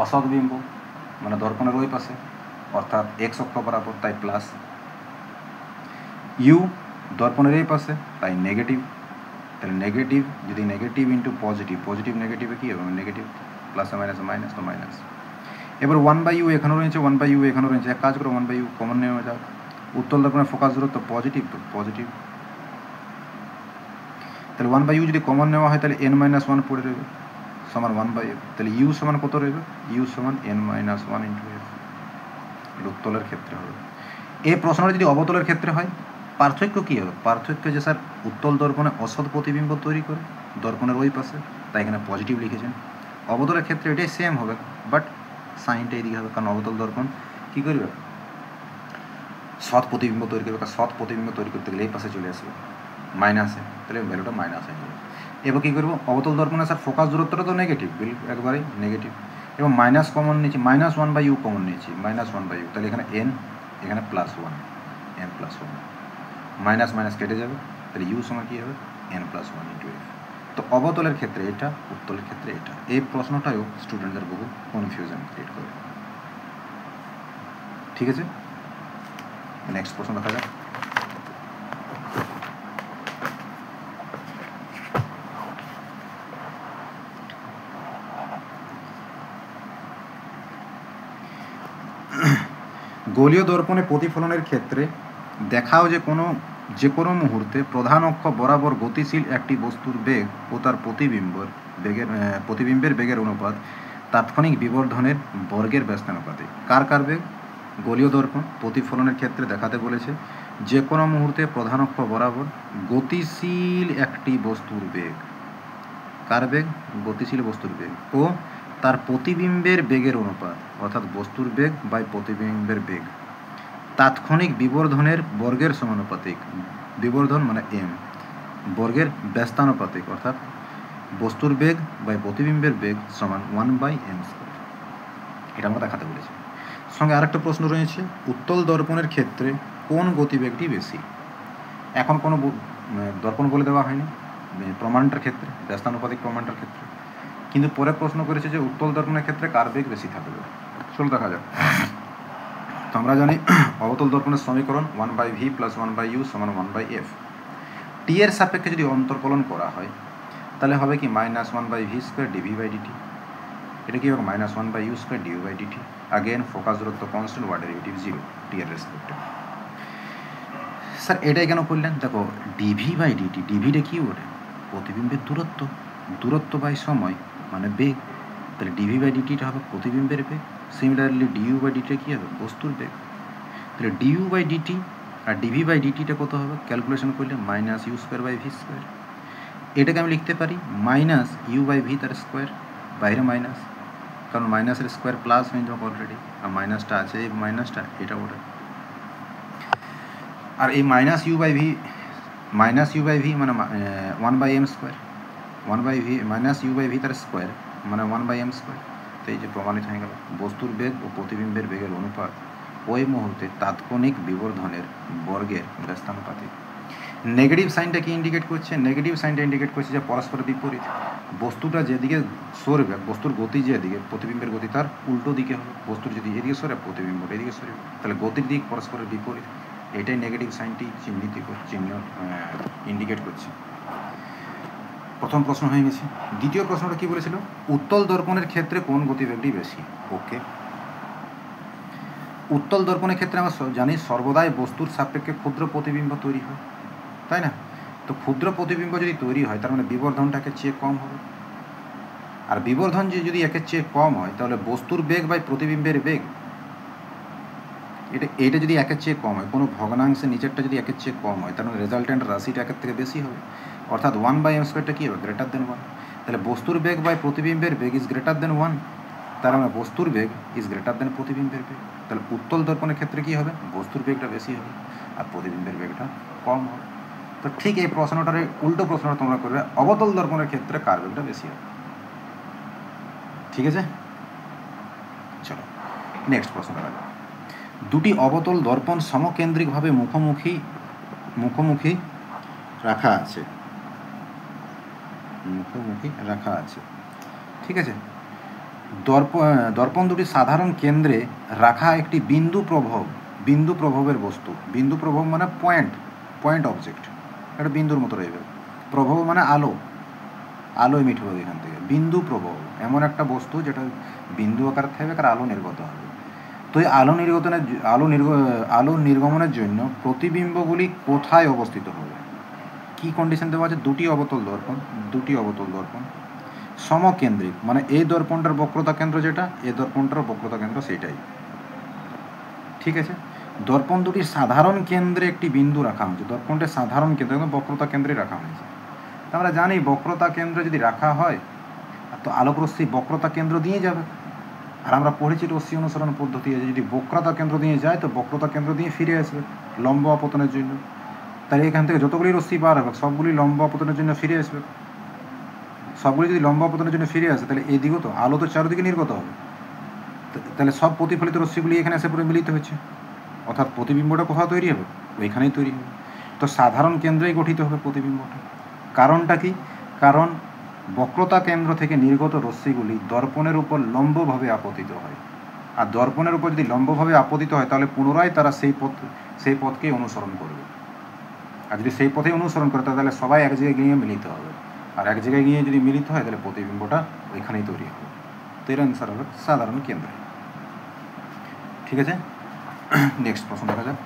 অসৎ বিম্ব, মানে দর্পণের ওই পাশে, অর্থাৎ এক্স অক্ষ বরাবর, তাই প্লাস। ইউ দর্পণের এই পাশে, তাই নেগেটিভ, তাহলে নেগেটিভ, যদি নেগেটিভ ইন্টু পজিটিভ, পজিটিভ নেগেটিভে কী হবে? নেগেটিভ, প্লাসে মাইনাসে মাইনাস, তো মাইনাস। এবার 1/u এখানেও রয়েছে, 1/u এখানেও রয়েছে। এক কাজ করো, 1/u কমন নেওয়া যাক। উত্তল দর্পণের ফোকাস দূরত্ব পজিটিভ, তো পজিটিভ। তাহলে 1/u যদি কমন নেওয়া হয় তাহলে n-1 পড়ে রইবে সমান 1/f। তাহলে u সমান কত রইবে? u সমান n-1 ইন্টু f। উত্তলের ক্ষেত্রে হবে। এই প্রশ্নটা যদি অবতলের ক্ষেত্রে হয়, পার্থক্য কী হবে? পার্থক্য যে স্যার উত্তল দর্পণে অসৎ প্রতিবিম্ব তৈরি করে দর্পণের ওই পাশে, তাই এখানে পজিটিভ লিখেছেন। অবতলের ক্ষেত্রে এটাই সেম হবে, বাট সাইনটা এদিকে হবে, কারণ অবতল দর্পণ কী করবে? সৎ প্রতিবিম্ব তৈরি করবে, কারণ সৎ প্রতিবিম্ব তৈরি করতে গেলে এই পাশে চলে আসবে মাইনাসে, তাহলে ভ্যালুটা মাইনাস হয়ে যাবে। এবার কী করবো? অবতল দর্পণে স্যার ফোকাস দূরত্বটা তো নেগেটিভ, একবারেই নেগেটিভ। এবং মাইনাস কমন নিয়েছি, -1/u কমন নিয়েছি, -1/u। তাহলে এখানে n, এখানে +1, n+1, মাইনাস মাইনাস কেটে যাবে, তাহলে u সমান কী হবে? n+1 into f। তো অবতলের ক্ষেত্রে এটা, উত্তলের ক্ষেত্রে এটা। এই প্রশ্নটাও স্টুডেন্টদের বহু কনফিউশন ক্রিয়েট করে। ঠিক আছে, নেক্সট প্রশ্ন দেখা যাক। গোলীয় দর্পণে প্রতিফলনের ক্ষেত্রে দেখাও যে কোনো মুহূর্তে প্রধান অক্ষ বরাবর গতিশীল একটি বস্তুর বেগ ও তার প্রতিবিম্বের বেগের অনুপাত তাৎক্ষণিক বিবর্ধনের বর্গের ব্যস্তানুপাতে। কার বেগ? গোলীয় দর্পণ প্রতিফলনের ক্ষেত্রে দেখাতে বলেছে যে কোনো মুহূর্তে প্রধান অক্ষ বরাবর গতিশীল একটি বস্তুর বেগ। কার বেগ? গতিশীল বস্তুর বেগ ও তার প্রতিবিম্বের বেগের অনুপাত, অর্থাৎ বস্তুর বেগ বাই প্রতিবিম্বের বেগ তাৎক্ষণিক বিবর্ধনের বর্গের সমানুপাতিক। বিবর্ধন মানে m, বর্গের ব্যস্তানুপাতিক, অর্থাৎ বস্তুর বেগ বাই প্রতিবিম্বের বেগ সমান 1/m²। এটা আমরা দেখাতে বলেছি। সঙ্গে আরেকটা প্রশ্ন রয়েছে, উত্তল দর্পণের ক্ষেত্রে কোন গতিবেগটি বেশি? এখন কোনো দর্পণ বলে দেওয়া হয়নি প্রমাণটার ক্ষেত্রে, ব্যস্তানুপাতিক প্রমাণটার ক্ষেত্রে, কিন্তু পরে প্রশ্ন করেছে যে উত্তল দর্পণের ক্ষেত্রে কার বেগ বেশি থাকবে। চলো দেখা যাক। তো আমরা জানি অবতল দর্পণের সমীকরণ 1/v + 1/u সমান 1/f। টি এর সাপেক্ষে যদি অন্তর্কলন করা হয় তাহলে হবে কি -1/v² dv/dt। এটা কি হবে? -1/u² du/dt। আগেন ফোকাস দূরত্ব কনস্ট্যান্ট, ওয়াট ডেরিভেটিভ 0 টি এর রেসপেক্টে। স্যার এটাই কেন করলেন? দেখো dv/dt, ডিভিটা কি ওটা? প্রতিবিম্বের দূরত্ব বাই সময় মানে বেগ। তাহলে dv/dt হবে প্রতিবিম্বের বেগ। সিমিলারলি du/dt কী হবে? বস্তুর বেগ। তাহলে du/dt আর dv/dt কত হবে? ক্যালকুলেশন করলে -u²/v²। এটাকে আমি লিখতে পারি -u/v তার স্কোয়ার, বাইরে মাইনাস, কারণ মাইনাসের স্কোয়ার প্লাস হয়ে যাবে অলরেডি, আর মাইনাসটা আছে, এই মাইনাসটা এটা ওটা। আর এই -u/v মানে 1/m², 1/v -u/v তার স্কোয়ার মানে 1/m²। তো এই যে প্রমাণিত হয়ে গেল বস্তুর বেগ ও প্রতিবিম্বের বেগের অনুপাত ওই মুহূর্তে তাৎক্ষণিক বিবর্ধনের বর্গের ব্যস্তানুপাতিক। নেগেটিভ সাইনটা কি ইন্ডিকেট করছে? নেগেটিভ সাইনটা ইন্ডিকেট করছে যে পরস্পর বিপরীত। বস্তুটা যেদিকে সরবে, বস্তুর গতি যেদিকে, প্রতিবিম্বের গতি তার উল্টো দিকে হবে। বস্তুর যদি এদিকে সরে, প্রতিবিম্ব এদিকে সরে, তাহলে গতির দিক পরস্পরের বিপরীত। এটাই নেগেটিভ সাইনটি ইন্ডিকেট করছে। প্রথম প্রশ্ন হয়ে গেছে। দ্বিতীয় প্রশ্নটা কি বলেছিল? উত্তল দর্পণের ক্ষেত্রে কোন গতিবেগটি বেশি? ওকে, উত্তল দর্পণের ক্ষেত্রে আমরা জানি সর্বদাই বস্তুর সাপেক্ষে ক্ষুদ্র প্রতিবিম্ব তৈরি হয়, তাই না? তো ক্ষুদ্র প্রতিবিম্ব যদি তৈরি হয় তার মানে বিবর্ধনটা একের চেয়ে কম হবে। আর বিবর্ধন যদি একের চেয়ে কম হয় তাহলে বস্তুর বেগ বাই প্রতিবিম্বের বেগ এটা যদি একের চেয়ে কম হয়, কোনো ভগ্নাংশের নিচেরটা যদি একের চেয়ে কম হয় তার মানে রেজাল্টেন্ট রাশিটা একের থেকে বেশি হবে, অর্থাৎ 1/m² কী হবে? >1। তাহলে বস্তুর বেগ বাই প্রতিবিম্বের বেগ ইজ >1, তার মানে বস্তুর বেগ ইজ প্রতিবিম্বের বেগ। তাহলে উত্তল দর্পণের ক্ষেত্রে কী হবে? বস্তুর বেগটা বেশি হবে আর প্রতিবিম্বের বেগটা কম হবে। তো ঠিক এই প্রশ্নটার উল্টো প্রশ্নটা তোমরা করবে, অবতল দর্পণের ক্ষেত্রে কার বেগটা বেশি হবে। ঠিক আছে, চলো নেক্সট প্রশ্নটা দেখো। দুটি অবতল দর্পণ সমকেন্দ্রিকভাবে মুখোমুখি রাখা আছে, ঠিক আছে। দর্পণ দুটি সাধারণ কেন্দ্রে রাখা একটি বিন্দু প্রভবের বস্তু। বিন্দু প্রভব মানে পয়েন্ট অবজেক্ট, একটা বিন্দুর মতো রইবে। প্রভব মানে আলো এমিট হবে এখান থেকে, বিন্দু প্রভব। এমন একটা বস্তু যেটা বিন্দু আকার থাকবে আর আলো নির্গত হবে। তো এই আলো নির্গমনের জন্য প্রতিবিম্বগুলি কোথায় অবস্থিত হবে? কি কন্ডিশন দেওয়া আছে? দুটি অবতল দর্পণ সমকেন্দ্রিক, মানে এই দর্পণটার বক্রতা কেন্দ্র যেটা, এই দর্পণটার বক্রতা কেন্দ্র সেটাই। ঠিক আছে, দর্পণ দুটির সাধারণ কেন্দ্রে একটি বিন্দু রাখা হয়েছে। দর্পণটার সাধারণ কেন্দ্র একদম বক্রতা কেন্দ্রে রাখা হয়েছে। তো আমরা জানি বক্রতা কেন্দ্র যদি রাখা হয় তো আলোক রশ্মি বক্রতা কেন্দ্র দিয়ে যাবে। আর আমরা পড়েছি রশ্মি অনুসরণ পদ্ধতি, যদি বক্রতা কেন্দ্র দিয়ে যায় তো বক্রতা কেন্দ্র দিয়ে ফিরে আসবে লম্ব আপতনের জন্য। তাই এখান থেকে যতগুলি রশ্মি বার হবে সবগুলি লম্ব আপতনের জন্য ফিরে আসবে। সবগুলি যদি লম্ব আপতনের জন্য ফিরে আসে তাহলে এই দিকেও তো আলো তো চারিদিকে নির্গত হবে, তাহলে সব প্রতিফলিত রশ্মিগুলি এখানে এসে পুরো মিলিত হচ্ছে, অর্থাৎ প্রতিবিম্বটা কোথাও তৈরি হবে? ওইখানেই তৈরি হবে। তো সাধারণ কেন্দ্রেই গঠিত হবে প্রতিবিম্বটা। কারণটা কি? কারণ বক্রতা কেন্দ্র থেকে নির্গত রশ্মিগুলি দর্পণের উপর লম্বভাবে আপতিত হয়, আর দর্পণের উপর যদি লম্বভাবে আপতিত হয় তাহলে পুনরায় তারা সেই পথকেই অনুসরণ করবে। আর যদি সেই পথেই অনুসরণ করে তাহলে সবাই এক জায়গায় গিয়ে মিলিত হবে, আর এক জায়গায় গিয়ে যদি মিলিত হয় তাহলে প্রতিবিম্বটা ওইখানেই তৈরি হবে। তো এর অ্যান্সার হবে সাধারণ কেন্দ্রে। ঠিক আছে, নেক্সট প্রশ্ন দেখা যাক।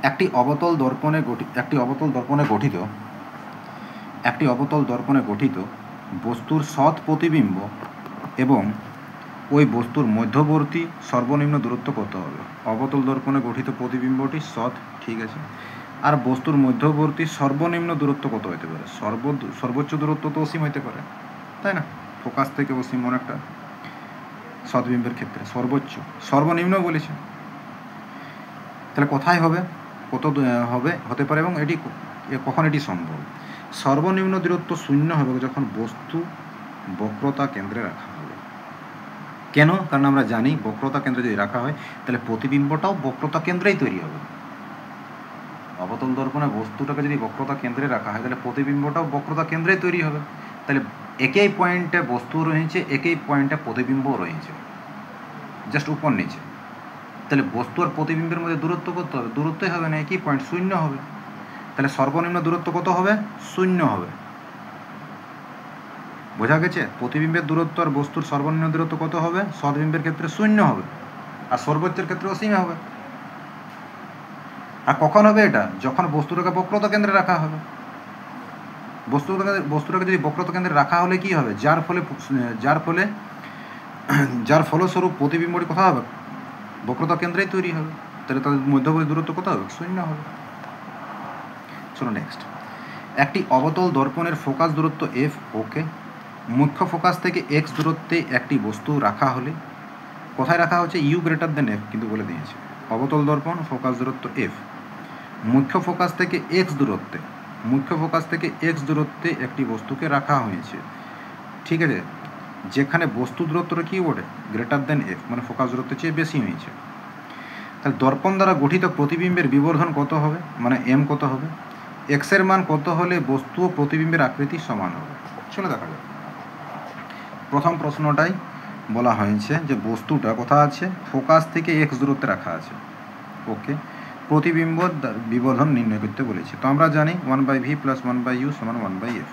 একটি অবতল দর্পণে গঠিত বস্তুর সৎ প্রতিবিম্ব এবং ওই বস্তুর মধ্যবর্তী সর্বনিম্ন দূরত্ব কত হবে? অবতল দর্পণে গঠিত প্রতিবিম্বটি সৎ, ঠিক আছে, আর বস্তুর মধ্যবর্তী সর্বনিম্ন দূরত্ব কত হতে পারে? সর্বোচ্চ দূরত্ব তো অসীম হতে পারে, তাই না? ফোকাস থেকে অসীম অনেকটা সৎবিম্বের ক্ষেত্রে সর্বোচ্চ, সর্বনিম্ন বলেছে। তাহলে কোথায় হবে, কত হতে পারে এবং কখন এটি সম্ভব? সর্বনিম্ন দূরত্ব 0 হবে যখন বস্তু বক্রতা কেন্দ্রে রাখা হবে। কেন? কারণ আমরা জানি বক্রতা কেন্দ্রে যদি রাখা হয় তাহলে প্রতিবিম্বটাও বক্রতা কেন্দ্রেই তৈরি হবে। অবতল দর্পণে বস্তুটাকে যদি বক্রতা কেন্দ্রে রাখা হয় তাহলে প্রতিবিম্বটাও বক্রতা কেন্দ্রেই তৈরি হবে। তাহলে একই পয়েন্টে বস্তু রয়েছে, একই পয়েন্টে প্রতিবিম্বও রয়েছে, জাস্ট উপর নিচে। তাহলে বস্তু আর প্রতিবিম্বের মধ্যে দূরত্ব কত হবে? দূরত্বই হবে না, একই পয়েন্ট, 0 হবে। তাহলে সর্বনিম্ন দূরত্ব কত হবে? 0 হবে। বোঝা গেছে? প্রতিবিম্বের দূরত্ব আর বস্তুর সর্বনিম্ন দূরত্ব কত হবে? সৎবিম্বের ক্ষেত্রে 0 হবে, আর সর্বোচ্চের ক্ষেত্রে অসীম হবে। আর কখন হবে এটা? যখন বস্তুটাকে বক্রতা কেন্দ্রে রাখা হবে। বস্তুটাকে যদি বক্রতা কেন্দ্রে রাখা হলে কি হবে? যার ফলস্বরূপ প্রতিবিম্বটি কোথা হবে? বক্রতা কেন্দ্রেই তৈরি হবে। তাহলে তাদের মধ্যবর্তী দূরত্ব কত হবে? 0 হবে। চলো নেক্সট। একটি অবতল দর্পণের ফোকাস দূরত্ব f, ওকে, মুখ্য ফোকাস থেকে x দূরত্বে একটি বস্তু রাখা হলে কোথায় রাখা হচ্ছে? u গ্রেটার দেন f কিন্তু বলে দিয়েছে। অবতল দর্পণ ফোকাস দূরত্ব f, মুখ্য ফোকাস থেকে x দূরত্বে একটি বস্তুকে রাখা হয়েছে, ঠিক আছে, যেখানে বস্তু দূরত্বটা কী বলে? গ্রেটার দেন f, মানে ফোকাস দূরত্বের চেয়ে বেশি হয়েছে। তাহলে দর্পণ দ্বারা গঠিত প্রতিবিম্বের বিবর্ধন কত হবে, মানে m কত হবে? x এর মান কত হলে বস্তু ও প্রতিবিম্বের আকৃতি সমান হবে? চলো দেখা যাক। প্রথম প্রশ্নটাই বলা হয়েছে যে বস্তুটা কোথা আছে? ফোকাস থেকে x দূরত্বে রাখা আছে, ওকে, প্রতিবিম্ব বিবর্ধন নির্ণয় করতে বলেছে। তো আমরা জানি 1/v + 1/u = 1/f,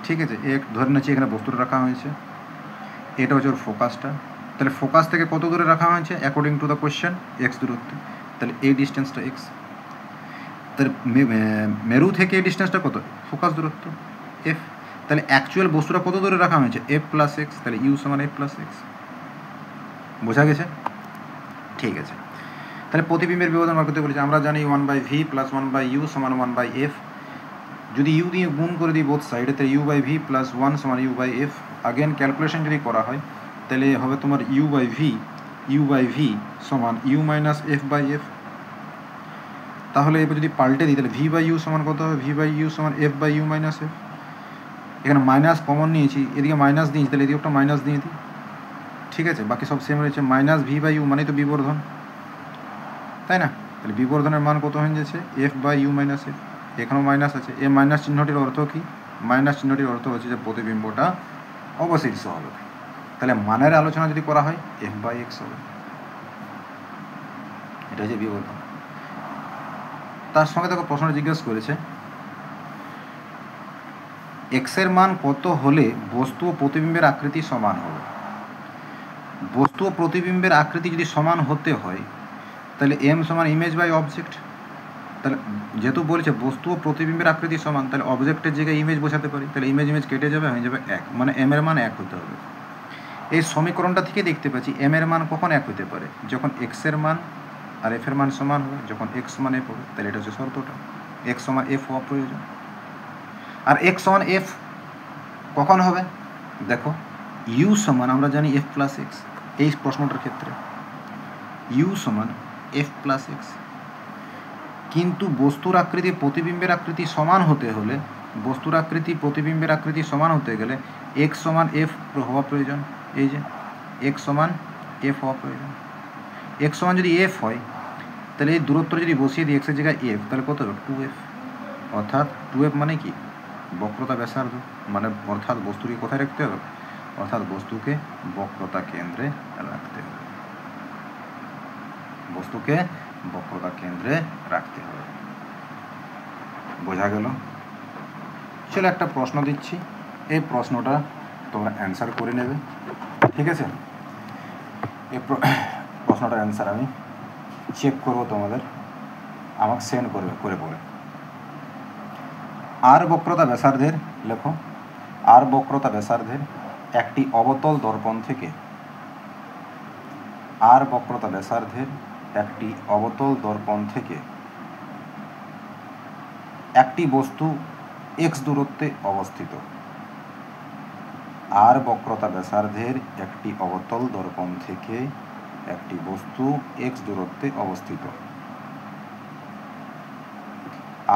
ঠিক আছে। ধরে নিচ্ছি এখানে বস্তুটা রাখা হয়েছে, এটা হচ্ছে ওর ফোকাসটা। তাহলে ফোকাস থেকে কত দূরে রাখা হয়েছে according to the question? x দূরত্বে। তাহলে এই ডিস্টেন্সটা x। তাহলে মেরু থেকে এই ডিস্টেন্সটা কত? ফোকাস দূরত্ব f। তাহলে অ্যাকচুয়াল বস্তুটা কত দূরে রাখা হয়েছে? f + x। তাহলে u = f + x। বোঝা গেছে? ঠিক আছে। তাহলে প্রতিবিম্বের বিবর্ধন বার করতে বলেছে। আমরা জানি 1/v + 1/u = 1/f। যদি u দিয়ে গুণ করে দিই বোথ সাইডে তাহলে u/v + 1 = u/f। আগেন ক্যালকুলেশন যদি করা হয় তাহলে হবে তোমার u/v সমান u - f/f। তাহলে এবার যদি পাল্টে দিই তাহলে v/u সমান কত হবে? v/u সমান f/u - f। এখানে মাইনাস কমন নিয়েছি, এদিকে মাইনাস দিয়েছি, তাহলে এদিকে একটা মাইনাস দিয়ে দিই, ঠিক আছে। বাকি সব সেম রয়েছে। -v/u মানে তো বিবর্ধন, তাই না? তাহলে বিবর্ধনের মান কত হয়ে যাচ্ছে? f/u - f। এখানেও মাইনাস আছে। এই মাইনাস চিহ্নটির অর্থ কি? মাইনাস চিহ্নটির অর্থ হচ্ছে যে প্রতিবিম্বটা অবশিষ্ট হবে। তাহলে মানের আলোচনা যদি করা হয় f/x হবে। এটা হচ্ছে বিবর্ধন। তার সঙ্গে দেখো প্রশ্ন জিজ্ঞেস করেছে এক্সের মান কত হলে বস্তু ও প্রতিবিম্বের আকৃতি সমান হবে? বস্তু ও প্রতিবিম্বের আকৃতি যদি সমান হতে হয় তাহলে এম সমান ইমেজ বাই অবজেক্ট। তাহলে যেহেতু বলেছে বস্তু ও প্রতিবিম্বের আকৃতি সমান, তাহলে অবজেক্টের জায়গায় ইমেজ বোঝাতে পারি, তাহলে ইমেজ ইমেজ কেটে যাবে, হয়ে যাবে 1, মানে এম এর মান 1 হতে হবে। এই সমীকরণটা থেকে দেখতে পাচ্ছি এম এর মান কখন 1 হতে পারে, যখন এক্স এর মান আর এফ এর মান সমান হবে। যখন এক্স সমান এফ হবে, তাহলে এটা হচ্ছে শর্তটা, এক্স সমান এফ হওয়া প্রয়োজন। আর এক্স সমান এফ কখন হবে? দেখো ইউ সমান আমরা জানি এফ প্লাস এক্স, এই প্রশ্নটার ক্ষেত্রে ইউ সমান এফ প্লাস এক্স। কিন্তু বস্তুর আকৃতি প্রতিবিম্বের আকৃতি সমান হতে হলে, বস্তুর আকৃতি প্রতিবিম্বের আকৃতি সমান হতে গেলে এক্স সমান এফ হওয়া প্রয়োজন। এই যে এক্স সমান এফ হওয়া প্রয়োজন। এক্স সমান যদি এফ হয় তাহলে এই দূরত্ব যদি বসিয়ে দিই এক্সের জায়গায় এফ, তাহলে কত হবে? 2f। অর্থাৎ 2f মানে কি? বক্রতা ব্যাসার্ধ, মানে অর্থাৎ বস্তুকে কোথায় রাখতে হবে? অর্থাৎ বস্তুকে বক্রতা কেন্দ্রে রাখতে হবে, বস্তুকে বক্রতা কেন্দ্রে রাখতে হবে। বোঝা গেল? চলো একটা প্রশ্ন দিচ্ছি, এই প্রশ্নটা তোমরা অ্যান্সার করে নেবে, ঠিক আছে? এই প্রশ্নটার অ্যান্সার আমি চেক করবো, তোমাদের আমাকে সেন্ড করবে করে পড়ে। আর বক্রতা ব্যাসার্ধের, লেখো, আর বক্রতা ব্যাসার্ধের একটি অবতল দর্পণ থেকে, আর বক্রতা ব্যাসার্ধের একটি অবতল দর্পণ থেকে একটি বস্তু x দূরত্বে অবস্থিত। আর বক্রতা ব্যাসার্ধের একটি অবতল দর্পণ থেকে একটি বস্তু x দূরত্বে অবস্থিত।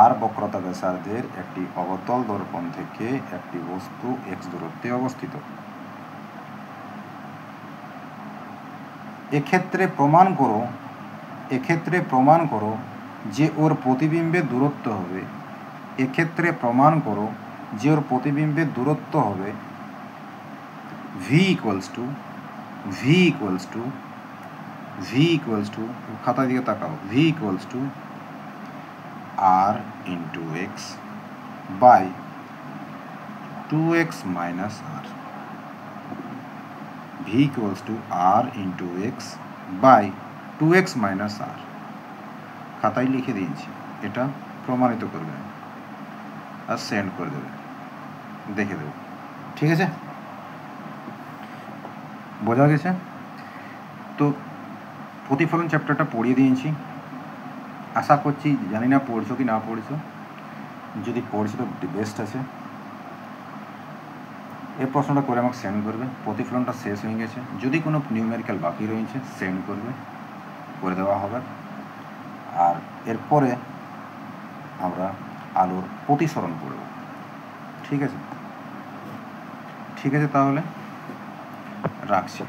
আর বক্রতা ব্যাসার্ধের একটি অবতল দর্পণ থেকে একটি বস্তু x দূরত্বে অবস্থিত। এক্ষেত্রে প্রমাণ করো যে ওর প্রতিবিম্বের দূরত্ব হবে, এক্ষেত্রে প্রমাণ করো যে ওর প্রতিবিম্বের দূরত্ব হবে v ইকুয়ালস টু খাতা দিকে তাকাও, v equals to r into x by 2x minus r, v equals to r into x by 2x minus r। খাতায় লিখে দিয়েছি, এটা প্রমাণিত করবে আর সেন্ড করে দেবে, দেখে দেবে, ঠিক আছে? বোঝা গেছে? তো প্রতিফলন চ্যাপ্টারটা পড়িয়ে দিয়েছি, আশা করছি, জানি না পড়ছো কি না পড়ছো, যদি পড়ছো তো বেস্ট আছে। এই প্রশ্নটা করে আমাকে সেন্ড করবে। প্রতিফলনটা শেষ হয়ে গেছে, যদি কোনো নিউমেরিক্যাল বাকি রয়েছে সেন্ড করবে, করে দেওয়া হবে। আর এরপরে আমরা আলোর প্রতিসরণ করব, ঠিক আছে? ঠিক আছে, তাহলে রাখছি।